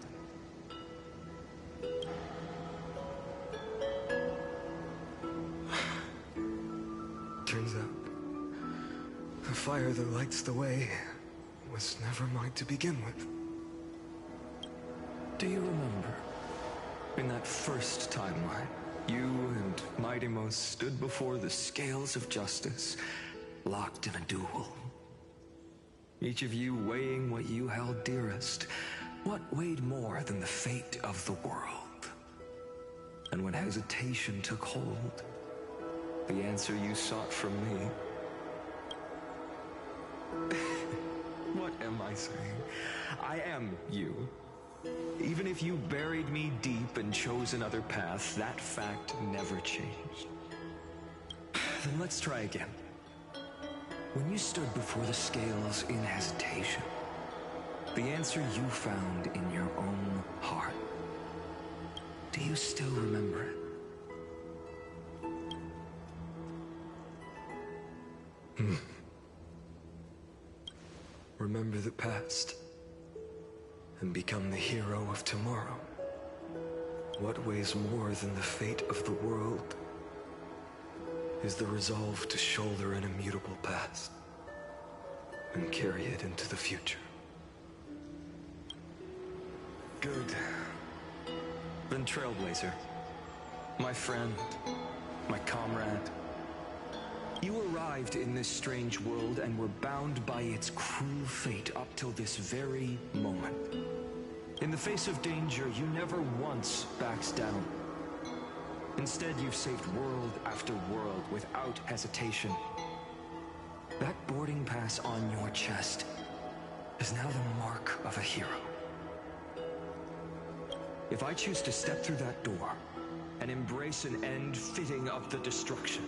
Turns out, the fire that lights the way was never mine to begin with. Do you remember, in that first timeline, you and Mightymost stood before the scales of justice, locked in a duel? Each of you weighing what you held dearest. What weighed more than the fate of the world? And when hesitation took hold, the answer you sought from me. What am I saying? I am you. Even if you buried me deep and chose another path, that fact never changed. Then let's try again. When you stood before the scales in hesitation, the answer you found in your own heart, do you still remember it? Remember the past and become the hero of tomorrow. What weighs more than the fate of the world is the resolve to shoulder an immutable past and carry it into the future. Good. Then Trailblazer, my friend, my comrade, you arrived in this strange world and were bound by its cruel fate up till this very moment. In the face of danger, you never once backed down. Instead, you've saved world after world without hesitation. That boarding pass on your chest is now the mark of a hero. If I choose to step through that door and embrace an end fitting of the destruction,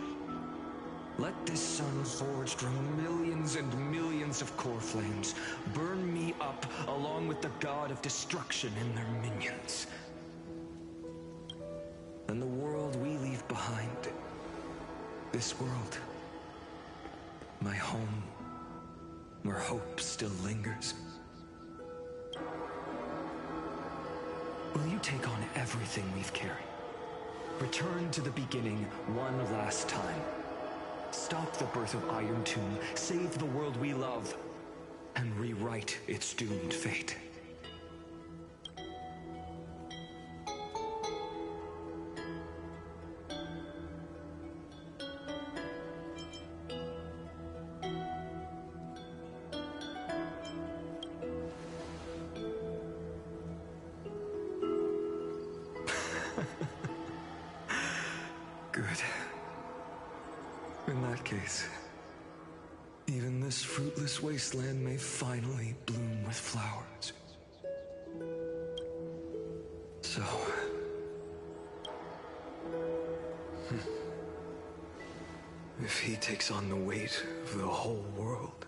Let this sun forged from millions and millions of core flames burn me up along with the god of destruction and their minions. And the world we leave behind, this world, my home, where hope still lingers. Will you take on everything we've carried? Return to the beginning one last time. Stop the birth of Iron Tomb, save the world we love, and rewrite its doomed fate. Good. In that case, even this fruitless wasteland may finally bloom with flowers. So... if he takes on the weight of the whole world,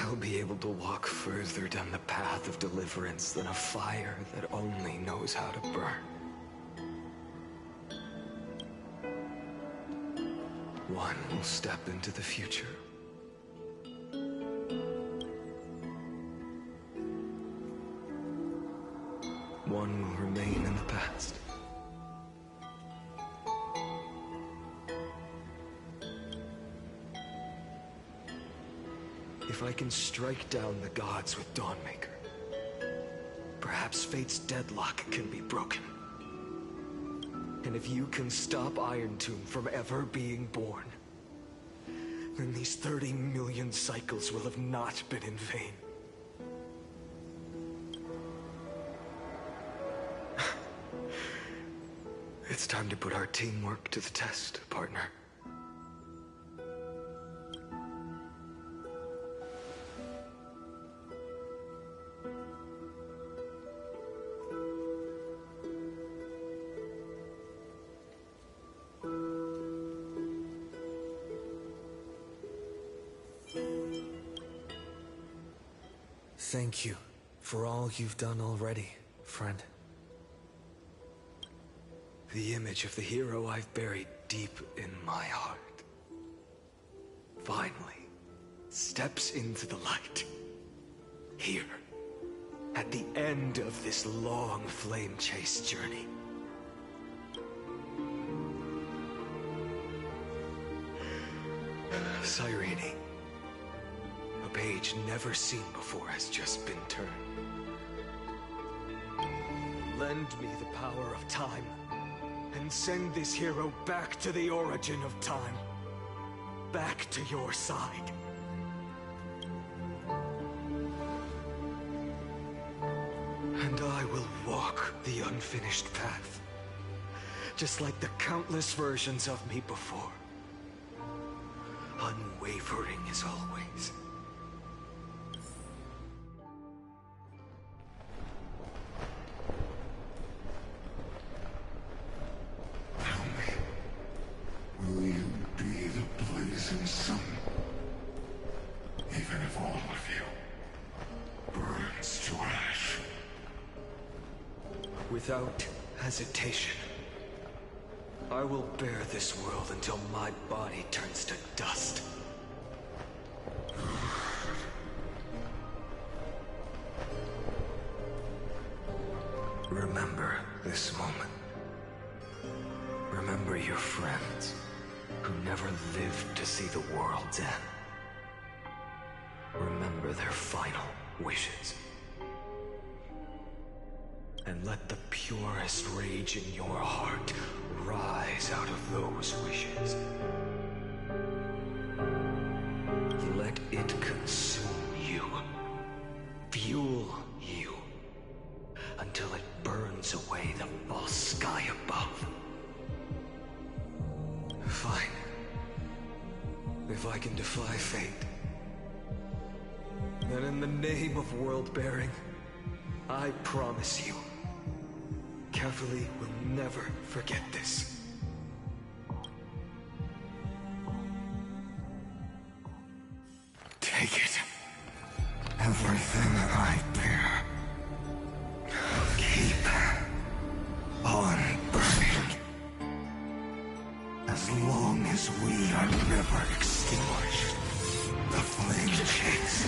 I'll be able to walk further down the path of deliverance than a fire that only knows how to burn. One will step into the future. One will remain in the past. If I can strike down the gods with Dawnmaker, perhaps fate's deadlock can be broken. And if you can stop Iron Tomb from ever being born, then these 30 million cycles will have not been in vain. It's time to put our teamwork to the test, partner. Thank you for all you've done already, friend. The image of the hero I've buried deep in my heart finally steps into the light. Here, at the end of this long flame chase journey. Cyrene. A page never seen before has just been turned. Lend me the power of time, and send this hero back to the origin of time. Back to your side. And I will walk the unfinished path, just like the countless versions of me before. Unwavering as always. Will you be the blazing sun? Even if all of you burns to ash. Without hesitation, I will bear this world until my body turns to dust. Remember this moment. Remember your friends who never lived to see the world's end. Remember their final wishes. And let the purest rage in your heart rise out of those wishes. Let it consume you, fuel you, until it burns away the false sky above. Fine. If I can defy fate, then in the name of world-bearing, I promise you, Carefully will never forget this. everything I bear. Keep on burning. As long as we are never extinguished, the flame chase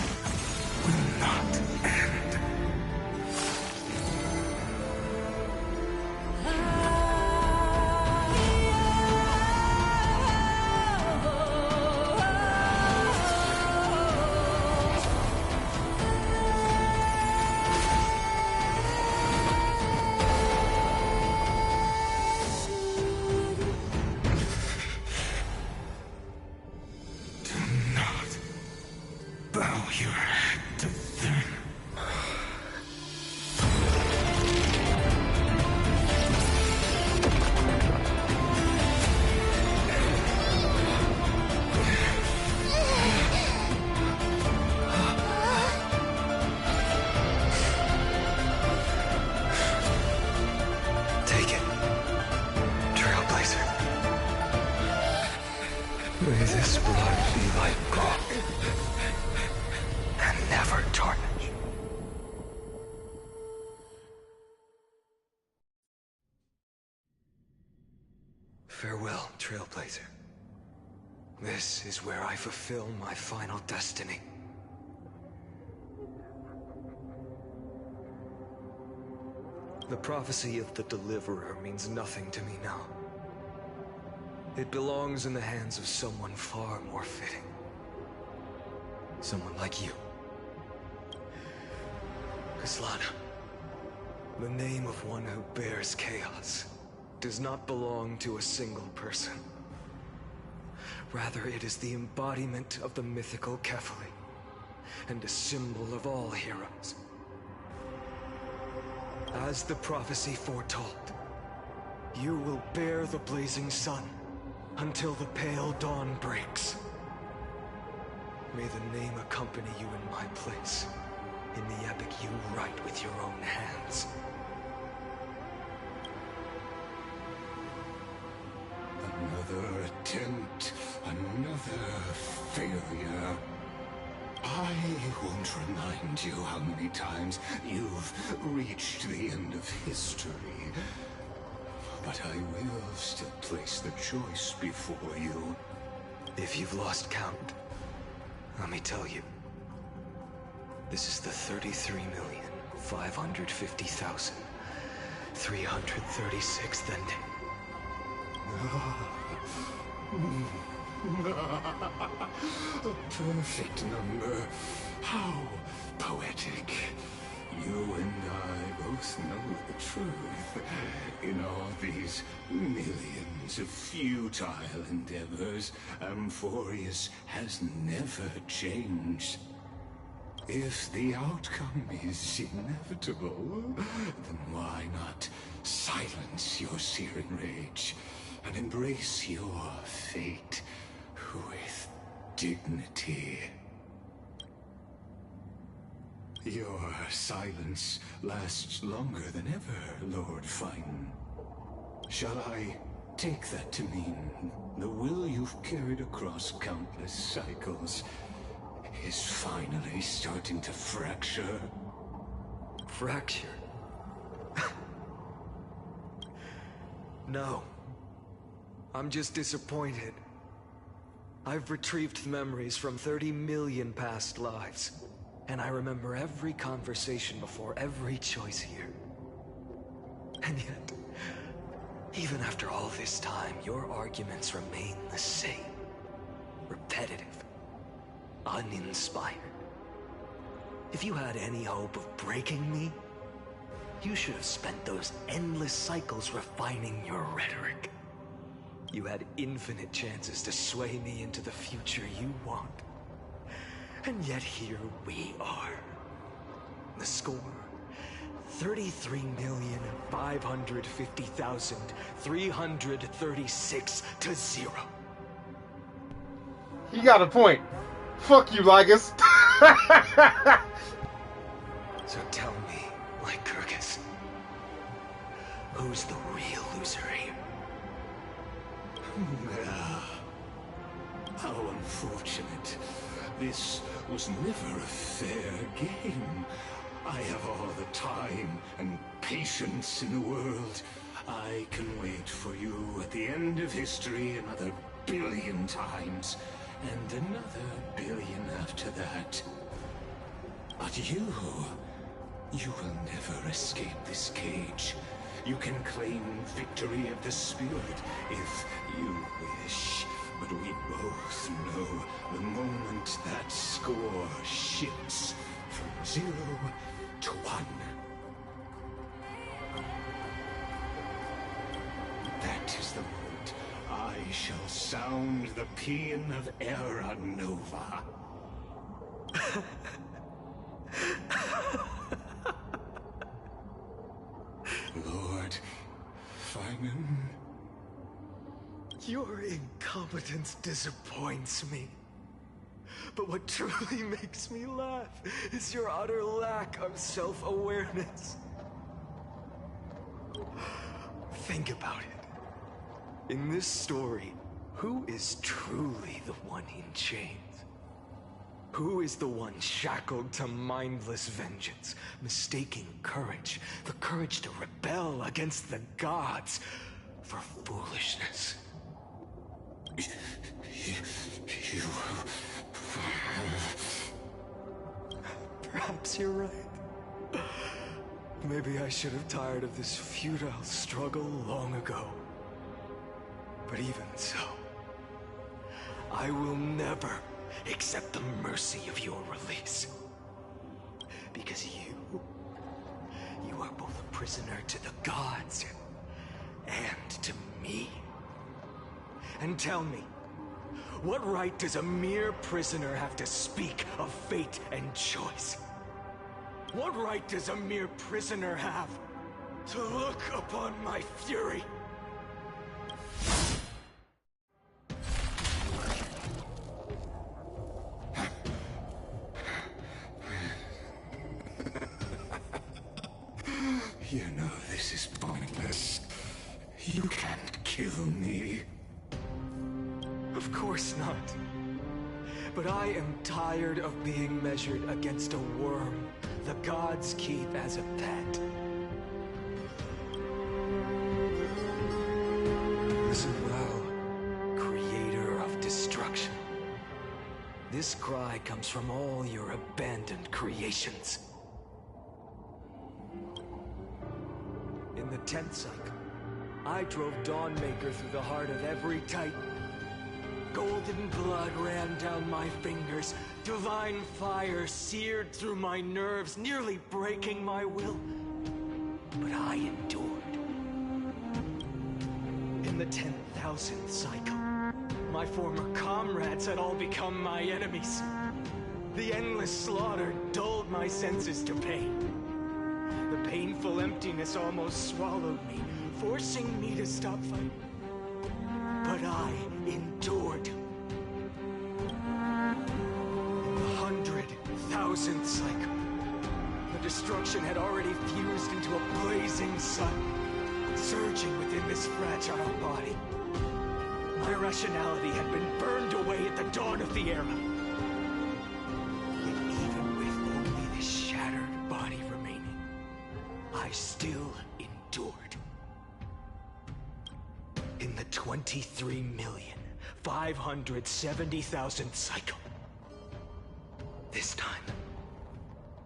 will not end. May this blood be like gold, and never tarnish. Farewell, Trailblazer. This is where I fulfill my final destiny. The prophecy of the Deliverer means nothing to me now. It belongs in the hands of someone far more fitting. Someone like you. Kaslana, the name of one who bears chaos does not belong to a single person. Rather, it is the embodiment of the mythical Kefali, and a symbol of all heroes. As the prophecy foretold, you will bear the blazing sun until the pale dawn breaks. May the name accompany you in my place, in the epic you write with your own hands. Another attempt, another failure. I won't remind you how many times you've reached the end of history. But I will still place the choice before you. If you've lost count, let me tell you. This is the 33,550,336th ending. A perfect number. How poetic. You and I both know the truth. In all these millions of futile endeavors, Amphorius has never changed. If the outcome is inevitable, then why not silence your searing rage and embrace your fate with dignity? Your silence lasts longer than ever, Lord Fine. Shall I take that to mean the will you've carried across countless cycles is finally starting to fracture? Fracture? No. I'm just disappointed. I've retrieved memories from 30 million past lives. And I remember every conversation before every choice here. And yet, even after all this time, your arguments remain the same. Repetitive. Uninspired. If you had any hope of breaking me, you should have spent those endless cycles refining your rhetoric. You had infinite chances to sway me into the future you want. And yet here we are. The score, 33,550,336 to 0. You got a point. Fuck you, Lygus. So tell me, Lycurgus, who's the real loser here? How unfortunate. This was never a fair game. I have all the time and patience in the world. I can wait for you at the end of history another billion times, and another billion after that. But you will never escape this cage. You can claim victory of the spirit if you wish. But we both know the moment that score shifts from 0 to 1. That is the moment I shall sound the paean of Era Nova. Lord Finan. Your incompetence disappoints me. But what truly makes me laugh is your utter lack of self-awareness. Think about it. In this story, who is truly the one in chains? Who is the one shackled to mindless vengeance, mistaking courage, the courage to rebel against the gods, for foolishness? You... Perhaps you're right. Maybe I should have tired of this futile struggle long ago. But even so, I will never accept the mercy of your release. Because you are both a prisoner to the gods and to me. And tell me, what right does a mere prisoner have to speak of fate and choice? What right does a mere prisoner have to look upon my fury? You know this is pointless. You can't kill me. Of course not. But I am tired of being measured against a worm the gods keep as a pet. Listen well, creator of destruction. This cry comes from all your abandoned creations. In the 10th cycle, I drove Dawnmaker through the heart of every Titan. Golden blood ran down my fingers. Divine fire seared through my nerves, nearly breaking my will. But I endured. In the 10,000th cycle, my former comrades had all become my enemies. The endless slaughter dulled my senses to pain. The painful emptiness almost swallowed me, forcing me to stop fighting. But I endured. In the 100,000th cycle, the destruction had already fused into a blazing sun, surging within this fragile body. My rationality had been burned away at the dawn of the era. Yet even with only this shattered body remaining, I still endured. In the 23,570,000th cycle. This time,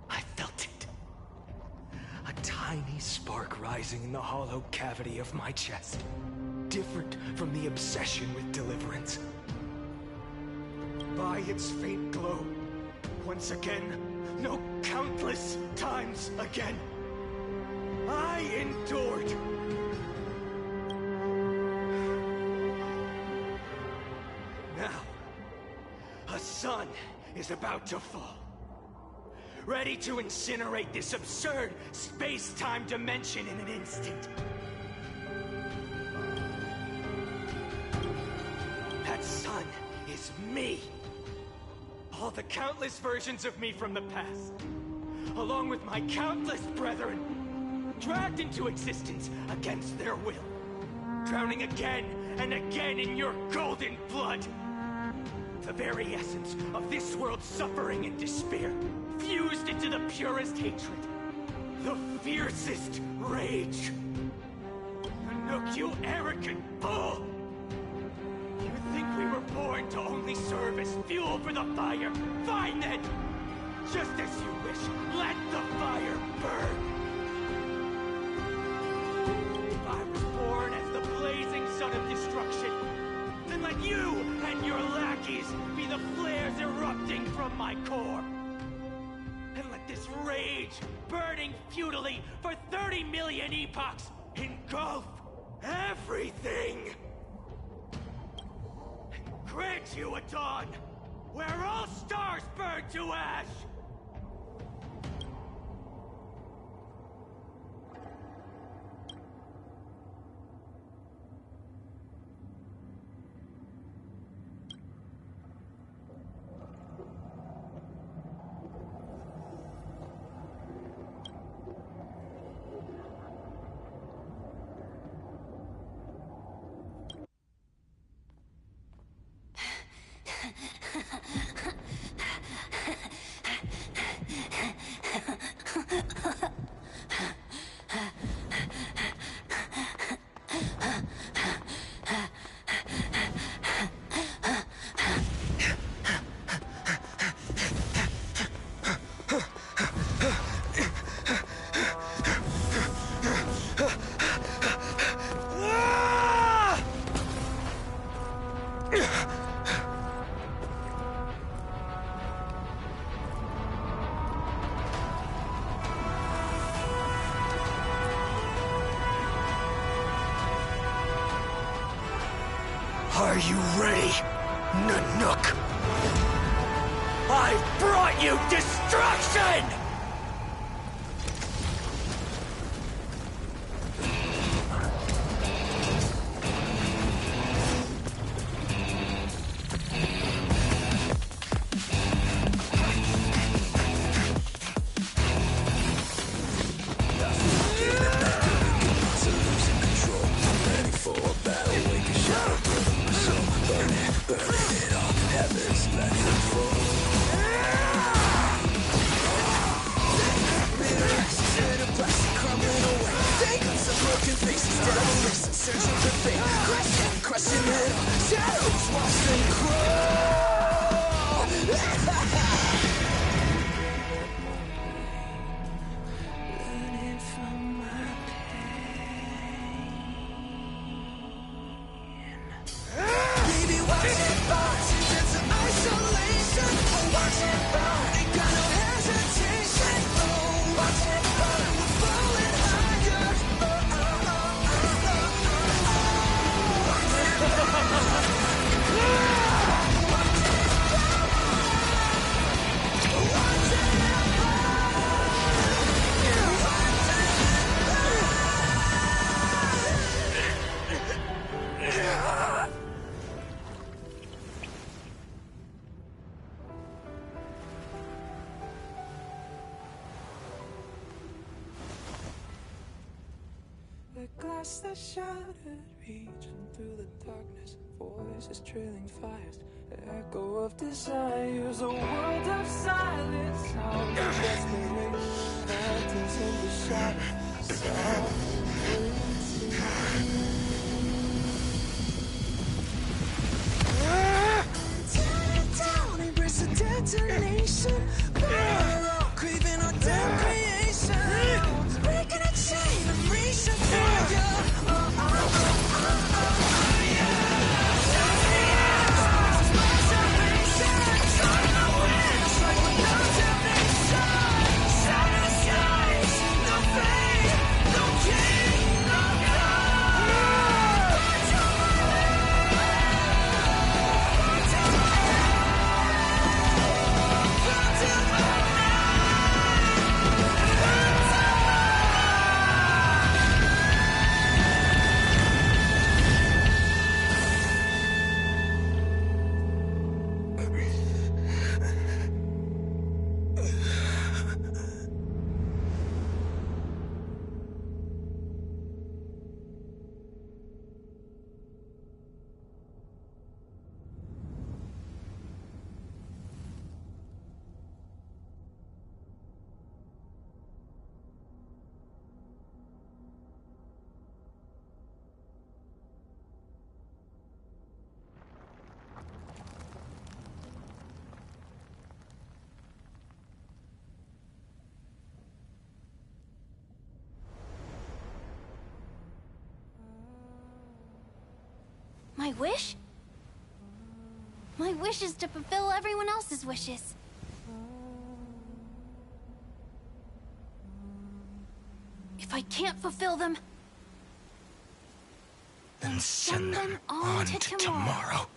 I felt it. A tiny spark rising in the hollow cavity of my chest. Different from the obsession with deliverance. By its faint glow, once again, no, countless times again, I endured. Now, a sun is about to fall. Ready to incinerate this absurd space-time dimension in an instant. That sun is me. All the countless versions of me from the past, along with my countless brethren, dragged into existence against their will, drowning again and again in your golden blood. The very essence of this world's suffering and despair, fused into the purest hatred. The fiercest rage. Nook, you arrogant bull! You think we were born to only serve as fuel for the fire? Fine then! Just as you wish, let the fire burn! If I was born as the blazing son of destruction, then let you and your lackeys be the flares erupting from my core. And let this rage, burning futilely for 30 million epochs, engulf everything! And grant you a dawn where all stars burn to ash! Are you ready, Nanook? I've brought you destruction! Glass that shattered, reaching through the darkness, voices trailing fires, the echo of desires, a world of silence, sound of desperation, lanterns in the shadow, tear it down, embrace the detonation, craving our damn creation, breaking a chain of reaching for you. It's like we're no damnation. My wish? My wish is to fulfill everyone else's wishes. If I can't fulfill them, then send them on to tomorrow.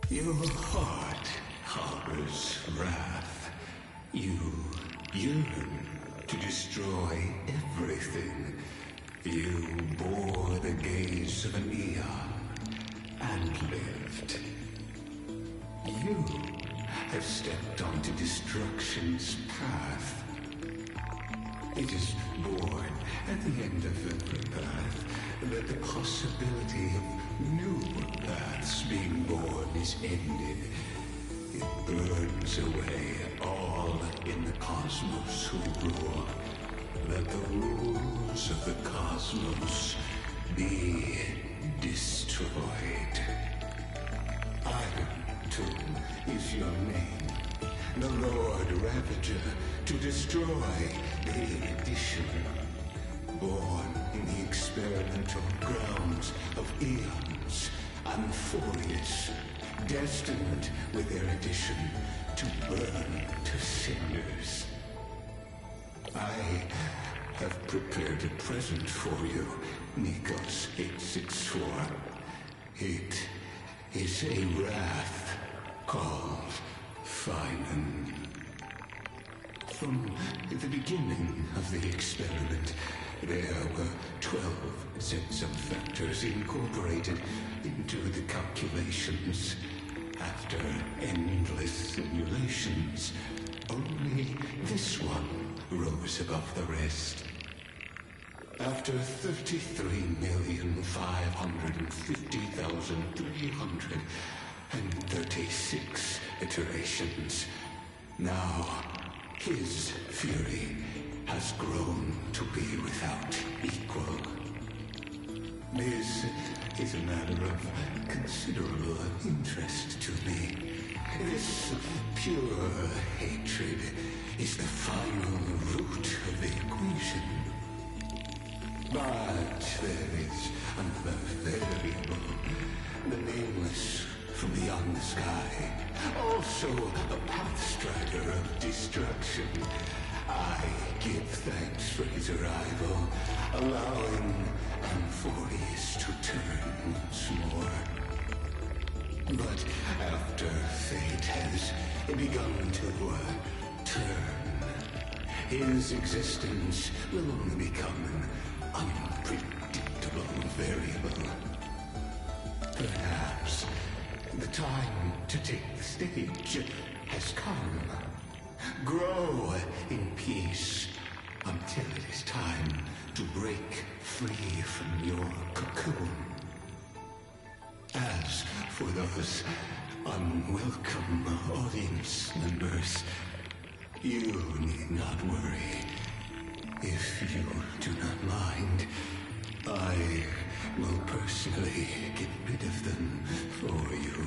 Your heart harbors wrath. You yearn to destroy everything. You bore the gaze of an eon and lived. You have stepped onto destruction's path. It is born at the end of every path that the possibility of new paths being born is ended. It burns away all in the cosmos who rule. Let the rules of the cosmos be destroyed. Iron Tomb is your name. The Lord Ravager to destroy the erudition. Born in the experimental grounds of eons, Amphorius, destined with erudition to burn to cinders. I have prepared a present for you, Nikos 864. It is a wrath called Finan. From the beginning of the experiment, there were 12 sets of factors incorporated into the calculations. After endless simulations, only this one rose above the rest. After 33,550,336 iterations, now his fury has grown to be without equal. This is a matter of considerable interest to me. This pure hatred is the final root of the equation. But there is another variable, the nameless from beyond the sky, also a pathstrider of destruction. I give thanks for his arrival, allowing Amphorius to turn once more. But after fate has begun to turn, his existence will only become an unpredictable variable. Perhaps the time to take the stage has come. Grow in peace until it is time to break free from your cocoon. As for those unwelcome audience members, you need not worry. If you do not mind, I will personally get rid of them for you.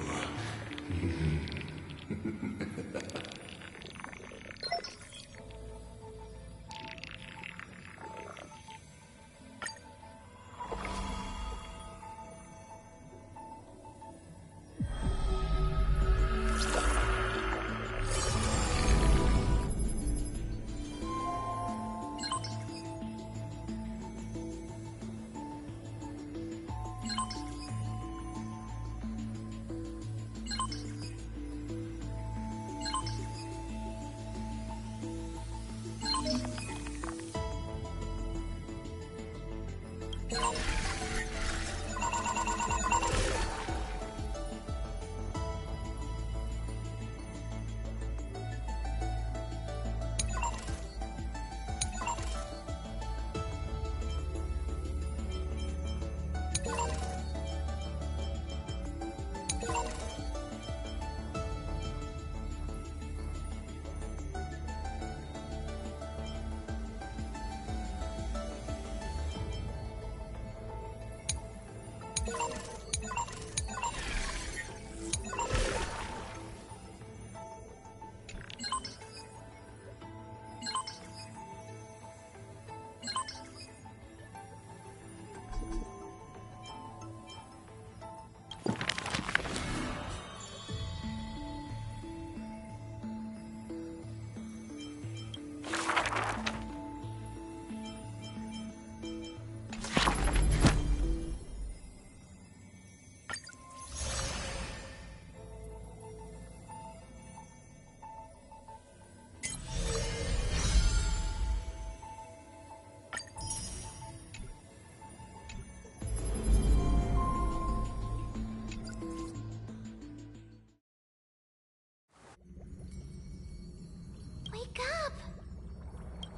Wake up!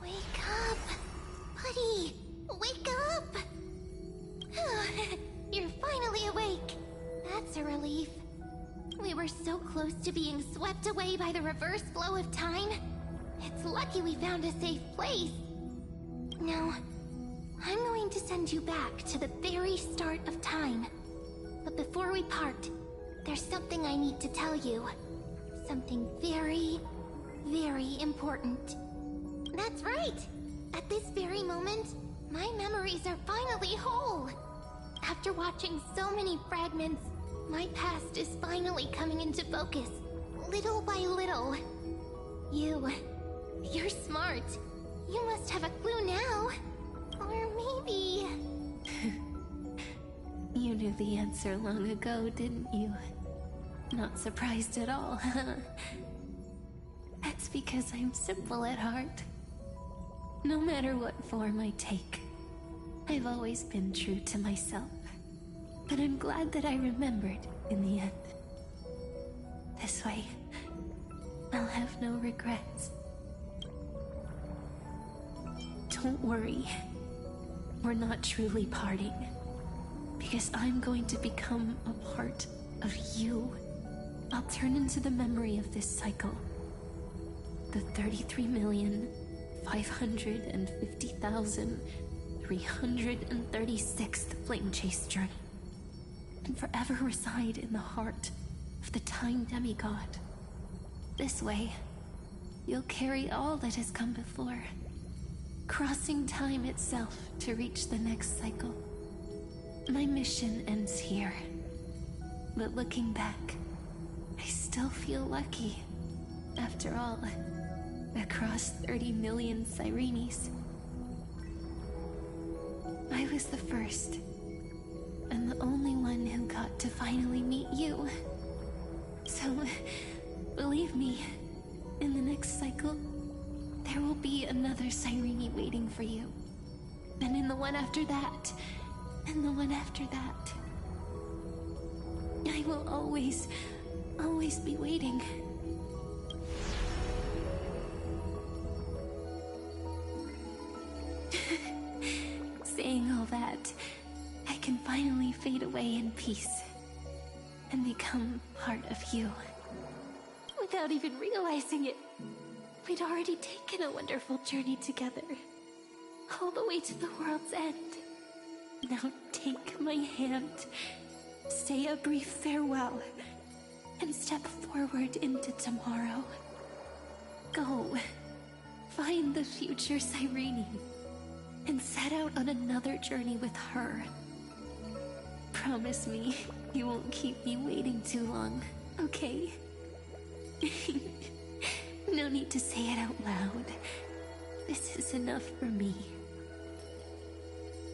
Wake up! Buddy! Wake up! You're finally awake. That's a relief. We were so close to being swept away by the reverse flow of time. It's lucky we found a safe place. Now, I'm going to send you back to the very start of time. But before we part, there's something I need to tell you. Something very, very important. That's right! At this very moment, my memories are finally whole. After watching so many fragments, my past is finally coming into focus, little by little. You're smart. You must have a clue now. Or maybe... You knew the answer long ago, didn't you? Not surprised at all, huh? That's because I'm simple at heart. No matter what form I take, I've always been true to myself. But I'm glad that I remembered in the end. This way, I'll have no regrets. Don't worry. We're not truly parting. Because I'm going to become a part of you. I'll turn into the memory of this cycle. The 33,550,336th Flame Chase journey. And forever reside in the heart of the Time Demigod. This way, you'll carry all that has come before, crossing time itself to reach the next cycle. My mission ends here, but looking back, I still feel lucky. After all, across 30 million Sirenes, I was the first, and the only one who got to finally meet you. So, believe me, in the next cycle, there will be another Sirene waiting for you. And in the one after that, and the one after that. I will always be waiting. Saying all that, I can finally fade away in peace and become part of you. Without even realizing it, we'd already taken a wonderful journey together, all the way to the world's end. Now take my hand, say a brief farewell, and step forward into tomorrow. Go, find the future Sirene, and set out on another journey with her. Promise me you won't keep me waiting too long, okay? No need to say it out loud. This is enough for me.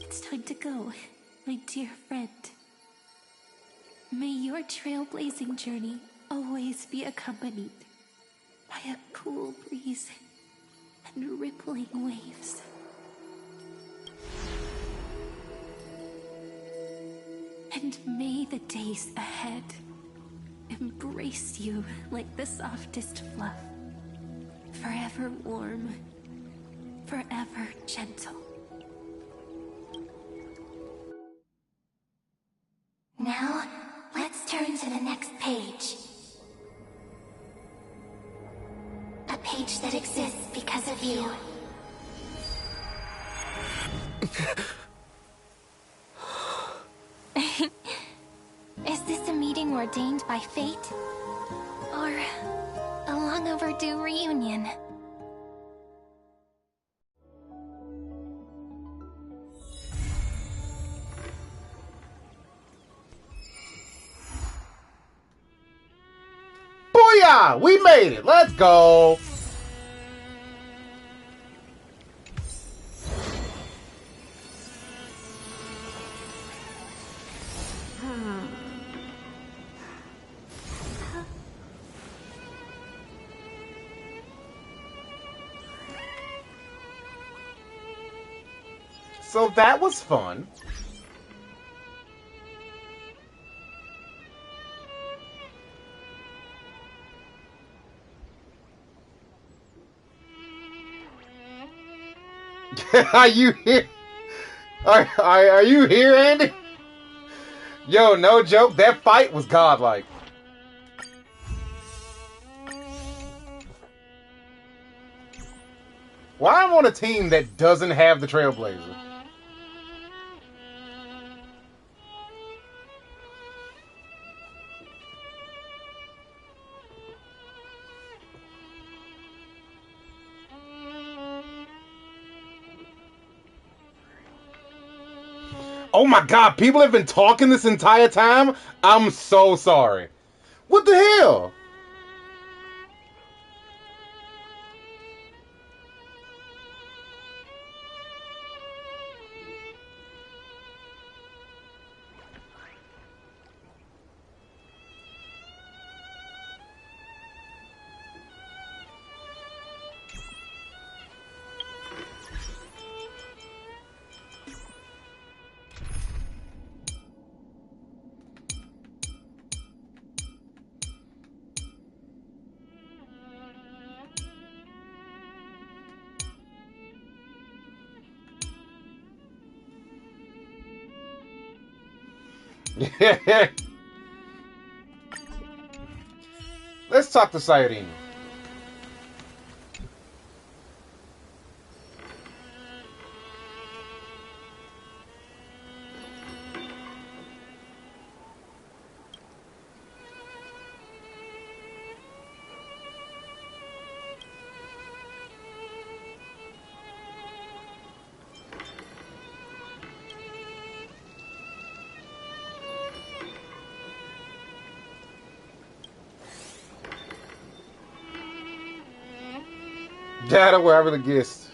It's time to go, my dear friend. May your trailblazing journey always be accompanied by a cool breeze and rippling waves. And may the days ahead embrace you like the softest fluff, forever warm, forever gentle. Now, let's turn to the next page. A page that exists because of you. Is this a meeting ordained by fate? Or a long overdue reunion? Booyah! We made it! Let's go! So that was fun. Are you here? Are you here, Andy? Yo, no joke, that fight was godlike. Why am I on a team that doesn't have the Trailblazer? Oh my god, people have been talking this entire time? I'm so sorry. What the hell? Let's talk to Sayarine. Data wherever the guest.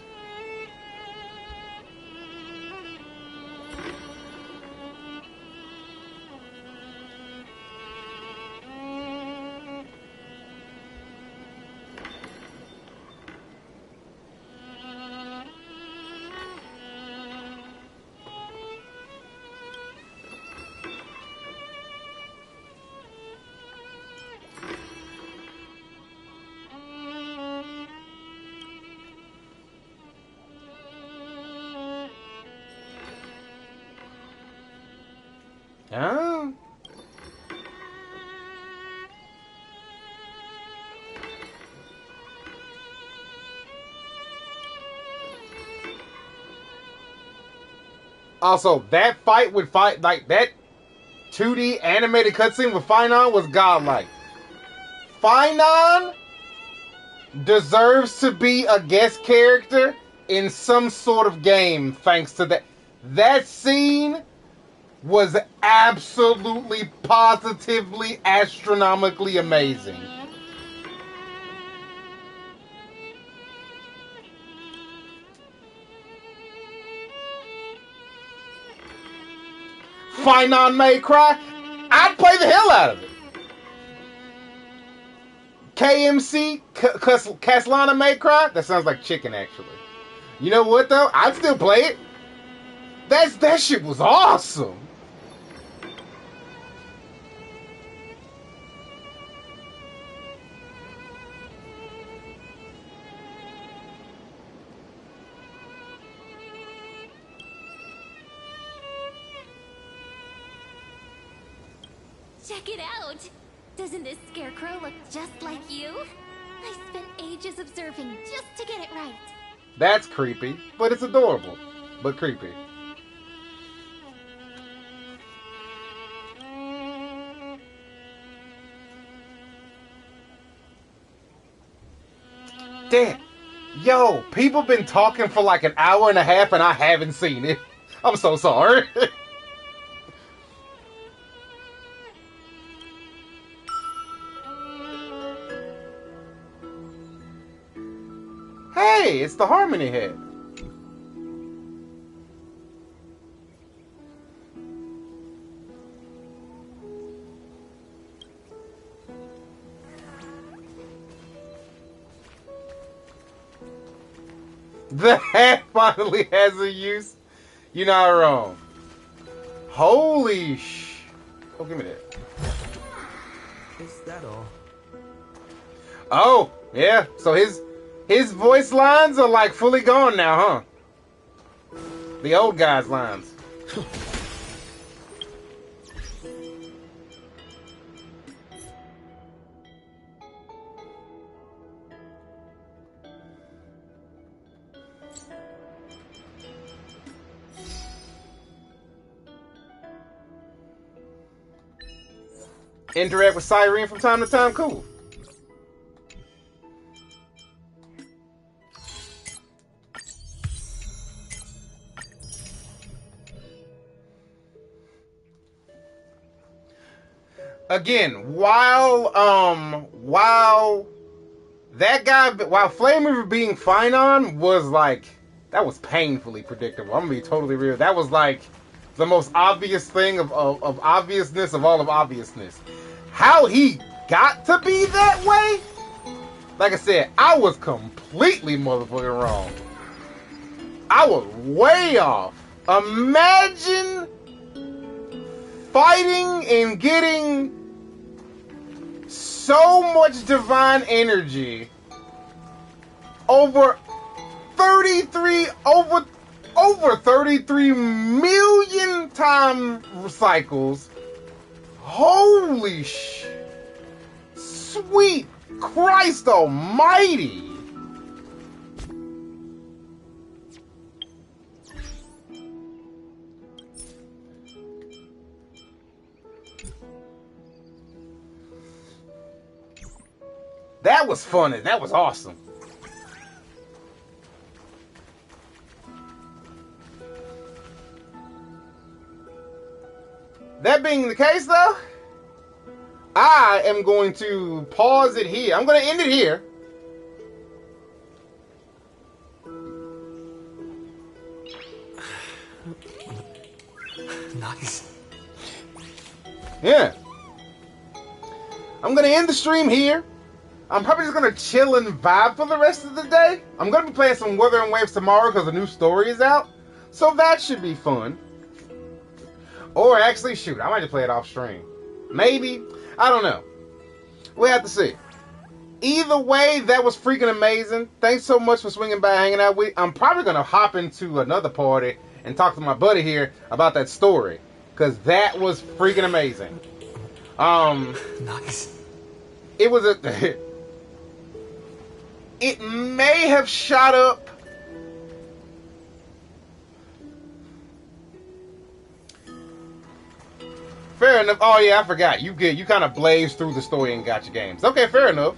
Oh. Also, that fight with like that 2D animated cutscene with Finon was godlike. Finon deserves to be a guest character in some sort of game thanks to that. That scene was absolutely, positively, astronomically amazing. Finon may cry. I'd play the hell out of it. KMC, Caslana may cry. That sounds like chicken, actually. You know what, though? I'd still play it. That shit was awesome. Check it out! Doesn't this scarecrow look just like you? I spent ages observing just to get it right. That's creepy, but it's adorable. But creepy. Damn. Yo, people been talking for like an hour and a half and I haven't seen it. I'm so sorry. Hey, it's the Harmony Head. The hat finally has a use. You're not wrong. Holy sh... Oh, give me that. Is that all? Oh, yeah. So his voice lines are like fully gone now, huh? The old guy's lines. Interact with Cyrene from time to time, cool. Again, while Flame Reaver being Finon was like, that was painfully predictable. I'm gonna be totally real. That was like the most obvious thing of obviousness of all of obviousness. How he got to be that way? Like I said, I was completely motherfucking wrong. I was way off. Imagine fighting and getting so much divine energy over 33 million time cycles. Holy sweet Christ almighty. That was funny. That was awesome. That being the case, though, I am going to pause it here. I'm going to end it here. Nice. Yeah. I'm going to end the stream here. I'm probably just going to chill and vibe for the rest of the day. I'm going to be playing some Wuthering Waves tomorrow because the new story is out. So that should be fun. Or actually, shoot, I might just play it off stream. Maybe. I don't know. We'll have to see. Either way, that was freaking amazing. Thanks so much for swinging by, hanging out with. I'm probably going to hop into another party and talk to my buddy here about that story. Because that was freaking amazing. Nice. It was a... It may have shot up... Fair enough. Oh yeah, I forgot. You kind of blazed through the story and got your games. Okay, fair enough.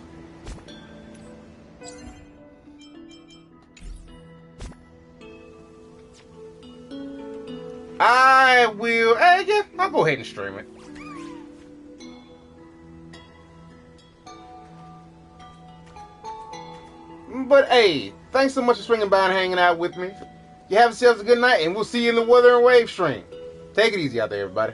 I will. Yeah, I'll go ahead and stream it. But hey, thanks so much for swinging by and hanging out with me. You have yourselves a good night, and we'll see you in the Wuthering Wave stream. Take it easy out there, everybody.